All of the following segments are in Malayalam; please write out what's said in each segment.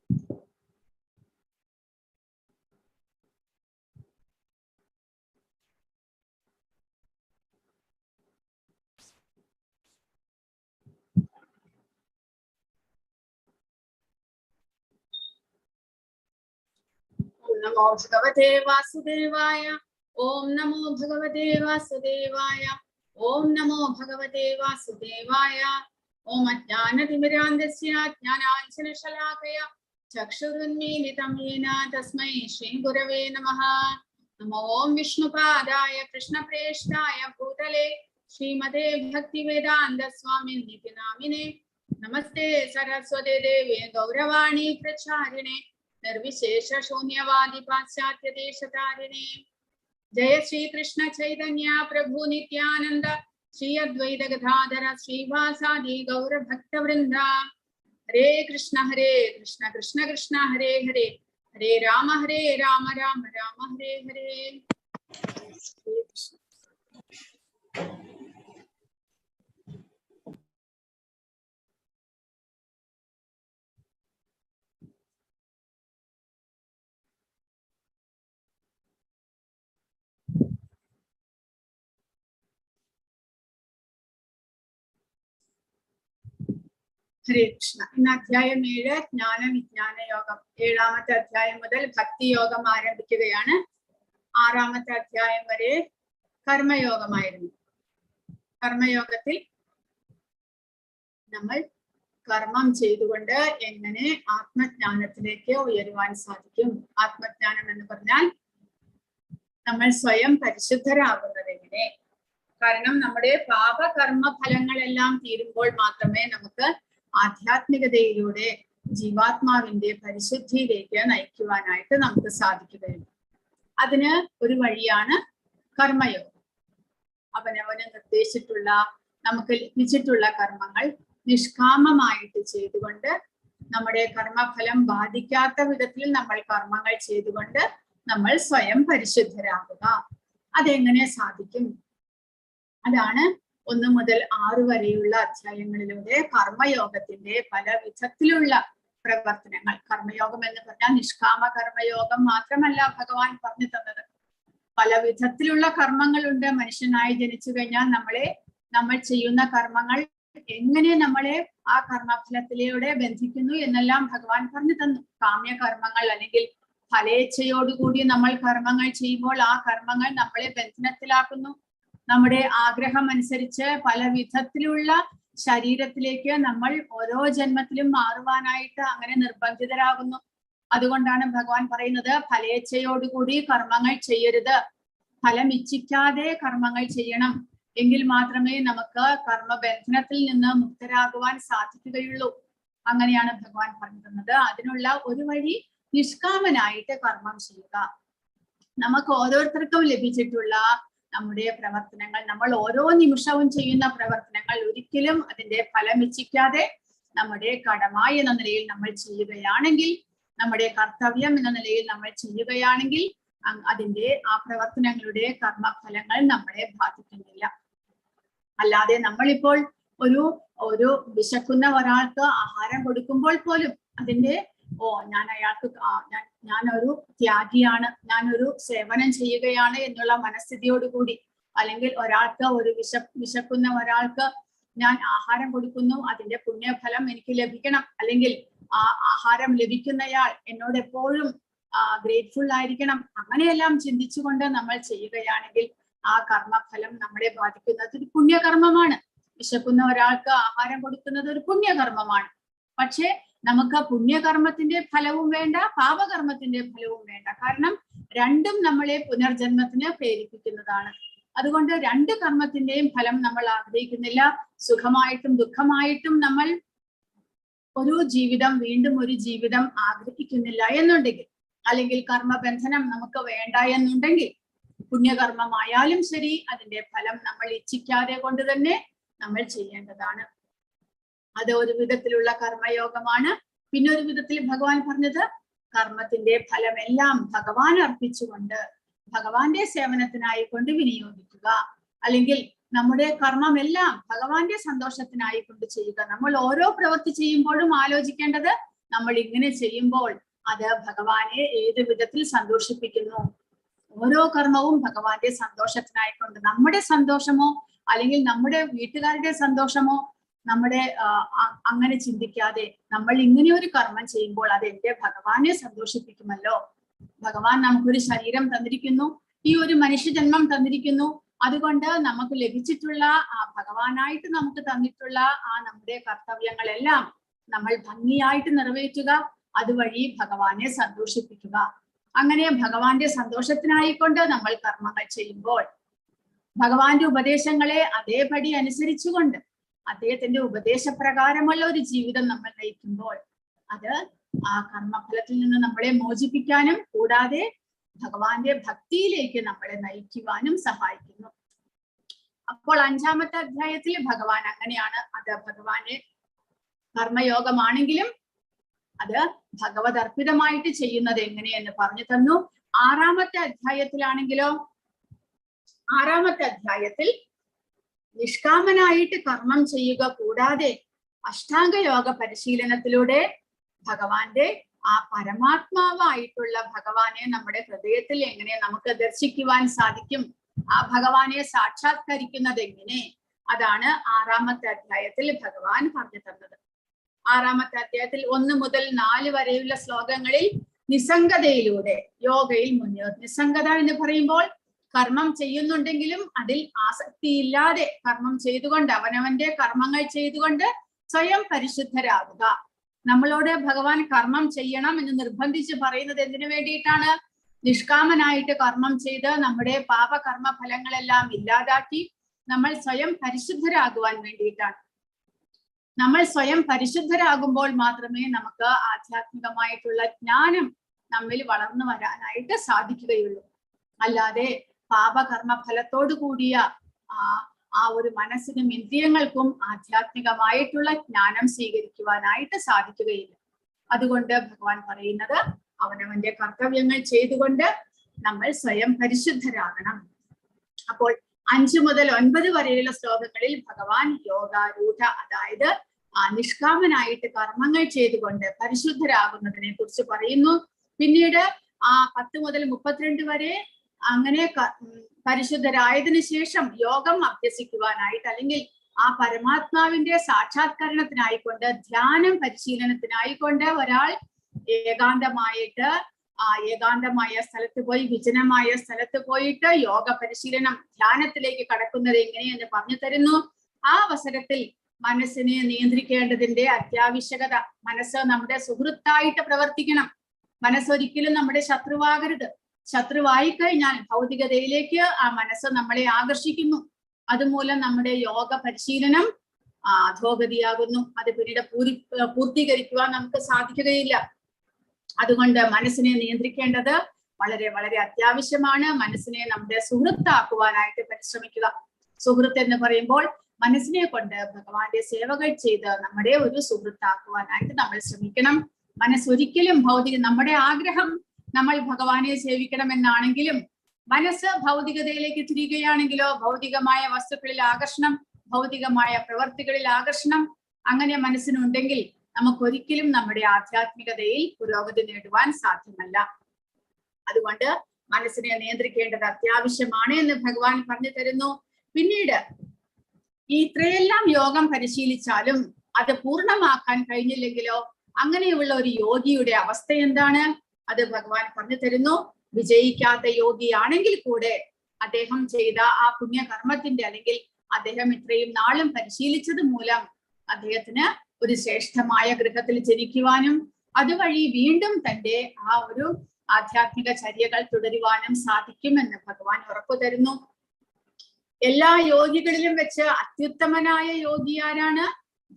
नमो भगवते वासुदेवाय। ओम नमो भगवते वासुदेवाय। ओम नमो भगवते वासुदेवाय। ओम अज्ञानतिमिरान्धस्य ज्ञानाञ्जनशलाकया चक्षुरुन्मीलितं येन तस्मै श्रीगुरवे नमः। नमो ओम विष्णुपादाय कृष्णप्रेष्ठाय भूतले श्रीमते भक्तिवेदान्त स्वामिनिति नामिने। नमस्ते सरस्वते देवे गौरवाणी प्रचारिणे निर्विशेष शून्यवादी पाश्चात्य देशतारिणे। जय श्री कृष्ण चैतन्य प्रभु नित्यानंद श्री अद्वैत गदाधर श्रीवासादि गौर भक्त वृंदा। हरे कृष्ण कृष्ण कृष्ण हरे हरे, हरे राम राम राम हरे हरे। हरे कृष्ण। इन अध्याയം 7 ജ്ഞാന വിജ്ഞാന യോഗം. 7ാമത്തെ അധ്യായം മുതൽ ഭക്തി യോഗം ആരംഭിക്കുകയാണ്. 6ാമത്തെ അധ്യായം വരെ കർമ്മയോഗമായിരുന്നു. കർമ്മയോഗത്തിൽ നമ്മൾ കർമ്മം ചെയ്തുകൊണ്ട് എങ്ങനെ ആത്മജ്ഞാനത്തിലേക്ക് ഉയരുവാൻ സാധിക്കും. ആത്മജ്ഞാനം എന്ന് പറഞ്ഞാൽ നമ്മൾ സ്വയം പരിശുദ്ധരാകുന്നത് എങ്ങനെ. കാരണം നമ്മുടെ പാപകർമ്മ ഫലങ്ങളെല്ലാം തീരുമ്പോൾ മാത്രമേ നമുക്ക് ആധ്യാത്മികതയിലൂടെ ജീവാത്മാവിന്റെ പരിശുദ്ധിയിലേക്ക് നയിക്കുവാനായിട്ട് നമുക്ക് സാധിക്കുകയുള്ളൂ. അതിന് ഒരു വഴിയാണ് കർമ്മയോഗം. അവനവന് നിർദ്ദേശിച്ചിട്ടുള്ള നമുക്ക് ലഭിച്ചിട്ടുള്ള കർമ്മങ്ങൾ നിഷ്കാമമായിട്ട് ചെയ്തുകൊണ്ട് നമ്മുടെ കർമ്മഫലം ബാധിക്കാത്ത വിധത്തിൽ നമ്മൾ കർമ്മങ്ങൾ ചെയ്തുകൊണ്ട് നമ്മൾ സ്വയം പരിശുദ്ധരാകുക. അതെങ്ങനെ സാധിക്കും? അതാണ് 1 മുതൽ 6 വരെയുള്ള അധ്യായങ്ങളിലൂടെ കർമ്മയോഗത്തിന്റെ പല വിധത്തിലുള്ള പ്രവർത്തനങ്ങൾ. കർമ്മയോഗം എന്ന് പറഞ്ഞാൽ നിഷ്കാമ കർമ്മയോഗം മാത്രമല്ല ഭഗവാൻ പറഞ്ഞു തന്നത്. പല വിധത്തിലുള്ള കർമ്മങ്ങളുണ്ട്. മനുഷ്യനായി ജനിച്ചു കഴിഞ്ഞാൽ നമ്മൾ ചെയ്യുന്ന കർമ്മങ്ങൾ എങ്ങനെ നമ്മളെ ആ കർമ്മഫലത്തിലൂടെ ബന്ധിക്കുന്നു എന്നെല്ലാം ഭഗവാൻ പറഞ്ഞു തന്നു. കാമ്യകർമ്മങ്ങൾ അല്ലെങ്കിൽ ഫലേച്ഛയോടുകൂടി നമ്മൾ കർമ്മങ്ങൾ ചെയ്യുമ്പോൾ ആ കർമ്മങ്ങൾ നമ്മളെ ബന്ധനത്തിലാക്കുന്നു. നമ്മുടെ ആഗ്രഹം അനുസരിച്ച് പല വിധത്തിലുള്ള ശരീരത്തിലേക്ക് നമ്മൾ ഓരോ ജന്മത്തിലും മാറുവാനായിട്ട് അങ്ങനെ നിർബന്ധിതരാകുന്നു. അതുകൊണ്ടാണ് ഭഗവാൻ പറയുന്നത് ഫലേച്ഛയോടുകൂടി കർമ്മങ്ങൾ ചെയ്യരുത്, ഫലം ഇച്ഛിക്കാതെ കർമ്മങ്ങൾ ചെയ്യണം. എങ്കിൽ മാത്രമേ നമുക്ക് കർമ്മബന്ധനത്തിൽ നിന്ന് മുക്തരാകുവാൻ സാധിക്കുകയുള്ളൂ. അങ്ങനെയാണ് ഭഗവാൻ പറഞ്ഞു തന്നത്. അതിനുള്ള ഒരു വഴി നിഷ്കാമനായിട്ട് കർമ്മം ചെയ്യുക. നമുക്ക് ഓരോരുത്തർക്കും ലഭിച്ചിട്ടുള്ള നമ്മുടെ പ്രവർത്തനങ്ങൾ, നമ്മൾ ഓരോ നിമിഷവും ചെയ്യുന്ന പ്രവർത്തനങ്ങൾ ഒരിക്കലും അതിന്റെ ഫലം ഇച്ഛിക്കാതെ നമ്മുടെ കടമ എന്ന നിലയിൽ നമ്മൾ ചെയ്യുകയാണെങ്കിൽ, നമ്മുടെ കർത്തവ്യം എന്ന നിലയിൽ നമ്മൾ ചെയ്യുകയാണെങ്കിൽ അതിന്റെ ആ പ്രവർത്തനങ്ങളുടെ കർമ്മഫലങ്ങൾ നമ്മളെ ബാധിക്കുന്നില്ല. അല്ലാതെ നമ്മളിപ്പോൾ ഒരു വിശക്കുന്ന ഒരാൾക്ക് ആഹാരം കൊടുക്കുമ്പോൾ പോലും അതിന്റെ ഞാനൊരു ത്യാഗിയാണ്, ഞാനൊരു സേവനം ചെയ്യുകയാണ് എന്നുള്ള മനസ്ഥിതിയോടുകൂടി, അല്ലെങ്കിൽ വിശക്കുന്ന ഒരാൾക്ക് ഞാൻ ആഹാരം കൊടുക്കുന്നു, അതിന്റെ പുണ്യഫലം എനിക്ക് ലഭിക്കണം, അല്ലെങ്കിൽ ആ ആഹാരം ലഭിക്കുന്നയാൾ എന്നോട് എപ്പോഴും ഗ്രേറ്റ്ഫുൾ ആയിരിക്കണം, അങ്ങനെയെല്ലാം ചിന്തിച്ചുകൊണ്ട് നമ്മൾ ചെയ്യുകയാണെങ്കിൽ ആ കർമ്മഫലം നമ്മളെ ബാധിക്കുന്നത് ഒരു പുണ്യകർമ്മമാണ്. വിശക്കുന്ന ഒരാൾക്ക് ആഹാരം കൊടുക്കുന്നത് ഒരു പുണ്യകർമ്മമാണ്. പക്ഷെ നമുക്ക് പുണ്യകർമ്മത്തിന്റെ ഫലവും വേണ്ട, പാപകർമ്മത്തിന്റെ ഫലവും വേണ്ട. കാരണം രണ്ടും നമ്മളെ പുനർജന്മത്തിന് പ്രേരിപ്പിക്കുന്നതാണ്. അതുകൊണ്ട് രണ്ട് കർമ്മത്തിന്റെയും ഫലം നമ്മൾ ആഗ്രഹിക്കുന്നില്ല. സുഖമായിട്ടും ദുഃഖമായിട്ടും നമ്മൾ വീണ്ടും ഒരു ജീവിതം ആഗ്രഹിക്കുന്നില്ല എന്നുണ്ടെങ്കിൽ, അല്ലെങ്കിൽ കർമ്മബന്ധനം നമുക്ക് വേണ്ട എന്നുണ്ടെങ്കിൽ, പുണ്യകർമ്മമായാലും ശരി അതിന്റെ ഫലം നമ്മൾ ഇച്ഛിക്കാതെ കൊണ്ട് തന്നെ നമ്മൾ ചെയ്യേണ്ടതാണ്. അത് ഒരു വിധത്തിലുള്ള കർമ്മയോഗമാണ്. പിന്നെ ഒരു വിധത്തിൽ ഭഗവാൻ പറഞ്ഞത് കർമ്മത്തിന്റെ ഫലമെല്ലാം ഭഗവാൻ അർപ്പിച്ചുകൊണ്ട് ഭഗവാന്റെ സേവനത്തിനായി കൊണ്ട് വിനിയോഗിക്കുക, അല്ലെങ്കിൽ നമ്മുടെ കർമ്മമെല്ലാം ഭഗവാന്റെ സന്തോഷത്തിനായി കൊണ്ട് ചെയ്യുക. നമ്മൾ ഓരോ പ്രവൃത്തി ചെയ്യുമ്പോഴും ആലോചിക്കേണ്ടത് നമ്മൾ ഇങ്ങനെ ചെയ്യുമ്പോൾ അത് ഭഗവാനെ ഏത് വിധത്തിൽ സന്തോഷിപ്പിക്കുന്നു? ഓരോ കർമ്മവും ഭഗവാന്റെ സന്തോഷത്തിനായിക്കൊണ്ട്, നമ്മുടെ സന്തോഷമോ അല്ലെങ്കിൽ നമ്മുടെ വീട്ടുകാരുടെ സന്തോഷമോ നമ്മുടെ അങ്ങനെ ചിന്തിക്കാതെ നമ്മൾ ഇങ്ങനെ ഒരു കർമ്മം ചെയ്യുമ്പോൾ അത് എന്റെ ഭഗവാനെ സന്തോഷിപ്പിക്കുമല്ലോ. ഭഗവാൻ നമുക്കൊരു ശരീരം തന്നിരിക്കുന്നു, ഈ ഒരു മനുഷ്യജന്മം തന്നിരിക്കുന്നു. അതുകൊണ്ട് നമുക്ക് ലഭിച്ചിട്ടുള്ള ഭഗവാനായിട്ട് നമുക്ക് തന്നിട്ടുള്ള നമ്മുടെ കർത്തവ്യങ്ങളെല്ലാം നമ്മൾ ഭംഗിയായിട്ട് നിറവേറ്റുക, അതുവഴി ഭഗവാനെ സന്തോഷിപ്പിക്കുക. അങ്ങനെ ഭഗവാന്റെ സന്തോഷത്തിനായിക്കൊണ്ട് നമ്മൾ കർമ്മങ്ങൾ ചെയ്യുമ്പോൾ ഭഗവാന്റെ ഉപദേശങ്ങളെ അതേപടി അനുസരിച്ചുകൊണ്ട് അദ്ദേഹത്തിന്റെ ഉപദേശപ്രകാരമുള്ള ഒരു ജീവിതം നമ്മൾ നയിക്കുമ്പോൾ അത് ആ കർമ്മഫലത്തിൽ നിന്ന് നമ്മളെ മോചിപ്പിക്കാനും കൂടാതെ ഭഗവാന്റെ ഭക്തിയിലേക്ക് നമ്മളെ നയിക്കുവാനും സഹായിക്കുന്നു. അപ്പോൾ 5-ാമത്തെ അധ്യായത്തിൽ ഭഗവാൻ അങ്ങനെയാണ്. അത് ഭഗവാന്റെ കർമ്മയോഗമാണെങ്കിലും അത് ഭഗവത് അർപ്പിതമായിട്ട് ചെയ്യുന്നത് എങ്ങനെയെന്ന് പറഞ്ഞു തന്നു. 6-ാമത്തെ അധ്യായത്തിലാണെങ്കിലോ, 6-ാമത്തെ അധ്യായത്തിൽ നിഷ്കാമനായിട്ട് കർമ്മം ചെയ്യുക കൂടാതെ അഷ്ടാംഗ യോഗ പരിശീലനത്തിലൂടെ ഭഗവാന്റെ ആ പരമാത്മാവായിട്ടുള്ള ഭഗവാനെ നമ്മുടെ ഹൃദയത്തിൽ എങ്ങനെ നമുക്ക് ദർശിക്കുവാൻ സാധിക്കും, ആ ഭഗവാനെ സാക്ഷാത്കരിക്കുന്നത് എങ്ങനെ, അതാണ് 6-ാമത്തെ അധ്യായത്തിൽ ഭഗവാൻ പറഞ്ഞു തന്നത്. 6-ാമത്തെ അധ്യായത്തിൽ 1 മുതൽ 4 വരെയുള്ള ശ്ലോകങ്ങളിൽ നിസ്സംഗതയിലൂടെ യോഗയിൽ മുന്നേറും. നിസ്സംഗത എന്ന് പറയുമ്പോൾ കർമ്മം ചെയ്യുന്നുണ്ടെങ്കിലും അതിൽ ആസക്തിയില്ലാതെ കർമ്മം ചെയ്തുകൊണ്ട് അവനവന്റെ കർമ്മങ്ങൾ ചെയ്തുകൊണ്ട് സ്വയം പരിശുദ്ധരാകുക. നമ്മളോട് ഭഗവാൻ കർമ്മം ചെയ്യണം എന്ന് നിർബന്ധിച്ച് പറയുന്നത് എന്തിനു വേണ്ടിയിട്ടാണ്? നിഷ്കാമനായിട്ട് കർമ്മം ചെയ്ത് നമ്മുടെ പാപകർമ്മ ഫലങ്ങളെല്ലാം ഇല്ലാതാക്കി നമ്മൾ സ്വയം പരിശുദ്ധരാകുവാൻ വേണ്ടിയിട്ടാണ്. നമ്മൾ സ്വയം പരിശുദ്ധരാകുമ്പോൾ മാത്രമേ നമുക്ക് ആധ്യാത്മികമായിട്ടുള്ള ജ്ഞാനം നമ്മിൽ വളർന്നു വരാനായിട്ട് സാധിക്കുകയുള്ളൂ. അല്ലാതെ പാപകർമ്മ ഫലത്തോടു കൂടിയ ആ ഒരു മനസ്സിനും ഇന്ദ്രിയങ്ങൾക്കും ആധ്യാത്മികമായിട്ടുള്ള ജ്ഞാനം സ്വീകരിക്കുവാനായിട്ട് സാധിക്കുകയില്ല. അതുകൊണ്ട് ഭഗവാൻ പറയുന്നത് അവനവന്റെ കർത്തവ്യങ്ങൾ ചെയ്തുകൊണ്ട് നമ്മൾ സ്വയം പരിശുദ്ധരാകണം. അപ്പോൾ 5 മുതൽ 9 വരെയുള്ള ശ്ലോകങ്ങളിൽ ഭഗവാൻ യോഗാരൂഢ, അതായത് നിഷ്കാമനായിട്ട് കർമ്മങ്ങൾ ചെയ്തുകൊണ്ട് പരിശുദ്ധരാകുന്നതിനെ കുറിച്ച് പറയുന്നു. പിന്നീട് 10 മുതൽ 32 വരെ അങ്ങനെ പരിശുദ്ധരായതിനു ശേഷം യോഗം അഭ്യസിക്കുവാനായിട്ട് അല്ലെങ്കിൽ ആ പരമാത്മാവിന്റെ സാക്ഷാത്കരണത്തിനായിക്കൊണ്ട് ധ്യാനം പരിശീലനത്തിനായിക്കൊണ്ട് ഒരാൾ ഏകാന്തമായ സ്ഥലത്ത് പോയി, വിജനമായ സ്ഥലത്ത് പോയിട്ട് യോഗ പരിശീലനം ധ്യാനത്തിലേക്ക് കടക്കുന്നത് എങ്ങനെയെന്ന് പറഞ്ഞു തരുന്നു. ആ അവസരത്തിൽ മനസ്സിനെ നിയന്ത്രിക്കേണ്ടതിന്റെ അത്യാവശ്യകത. മനസ്സ് നമ്മുടെ സുഹൃത്തായിട്ട് പ്രവർത്തിക്കണം. മനസ്സൊരിക്കലും നമ്മുടെ ശത്രുവാകരുത്. ശത്രുവായി കഴിഞ്ഞാൽ ഭൗതികതയിലേക്ക് ആ മനസ്സ് നമ്മളെ ആകർഷിക്കുന്നു. അതുമൂലം നമ്മുടെ യോഗ പരിശീലനം അധോഗതിയാകുന്നു. അത് പിന്നീട് പൂർത്തീകരിക്കുവാൻ നമുക്ക് സാധിക്കുകയില്ല. അതുകൊണ്ട് മനസ്സിനെ നിയന്ത്രിക്കേണ്ടത് വളരെ വളരെ അത്യാവശ്യമാണ്. മനസ്സിനെ നമ്മുടെ സുഹൃത്താക്കുവാനായിട്ട് പരിശ്രമിക്കുക. സുഹൃത്ത് എന്ന് പറയുമ്പോൾ മനസ്സിനെ കൊണ്ട് ഭഗവാന്റെ സേവകൾ ചെയ്ത് നമ്മുടെ ഒരു സുഹൃത്താക്കുവാനായിട്ട് നമ്മൾ ശ്രമിക്കണം. മനസ്സൊരിക്കലും നമ്മുടെ ആഗ്രഹം നമ്മൾ ഭഗവാനെ സേവിക്കണമെന്നാണെങ്കിലും മനസ്സ് ഭൗതികതയിലേക്ക് തിരിയുകയാണെങ്കിലോ ഭൗതികമായ വസ്തുക്കളിൽ ആകർഷണം, ഭൗതികമായ പ്രവർത്തികളിൽ ആകർഷണം അങ്ങനെ മനസ്സിനുണ്ടെങ്കിൽ നമുക്കൊരിക്കലും നമ്മുടെ ആധ്യാത്മികതയിൽ പുരോഗതി നേടുവാൻ സാധ്യമല്ല. അതുകൊണ്ട് മനസ്സിനെ നിയന്ത്രിക്കേണ്ടത് അത്യാവശ്യമാണ് എന്ന് ഭഗവാൻ പറഞ്ഞു തരുന്നു. പിന്നീട് ഇത്രയെല്ലാം യോഗം പരിശീലിച്ചാലും അത് പൂർണ്ണമാക്കാൻ കഴിഞ്ഞില്ലെങ്കിലോ അങ്ങനെയുള്ള ഒരു യോഗിയുടെ അവസ്ഥ എന്താണ്? അത് ഭഗവാൻ പറഞ്ഞു തരുന്നു. വിജയിക്കാത്ത യോഗിയാണെങ്കിൽ കൂടെ അദ്ദേഹം ചെയ്ത ആ പുണ്യകർമ്മത്തിന്റെ അല്ലെങ്കിൽ അദ്ദേഹം ഇത്രയും നാളും പരിശീലിച്ചത് മൂലം അദ്ദേഹത്തിന് ഒരു ശ്രേഷ്ഠമായ ഗൃഹത്തിൽ ജനിക്കുവാനും അതുവഴി വീണ്ടും തന്റെ ആ ഒരു ആധ്യാത്മിക ചര്യകൾ തുടരുവാനും സാധിക്കുമെന്ന് ഭഗവാൻ ഉറപ്പു തരുന്നു. എല്ലാ യോഗികളിലും വെച്ച് അത്യുത്തമനായ യോഗി ആരാണ്?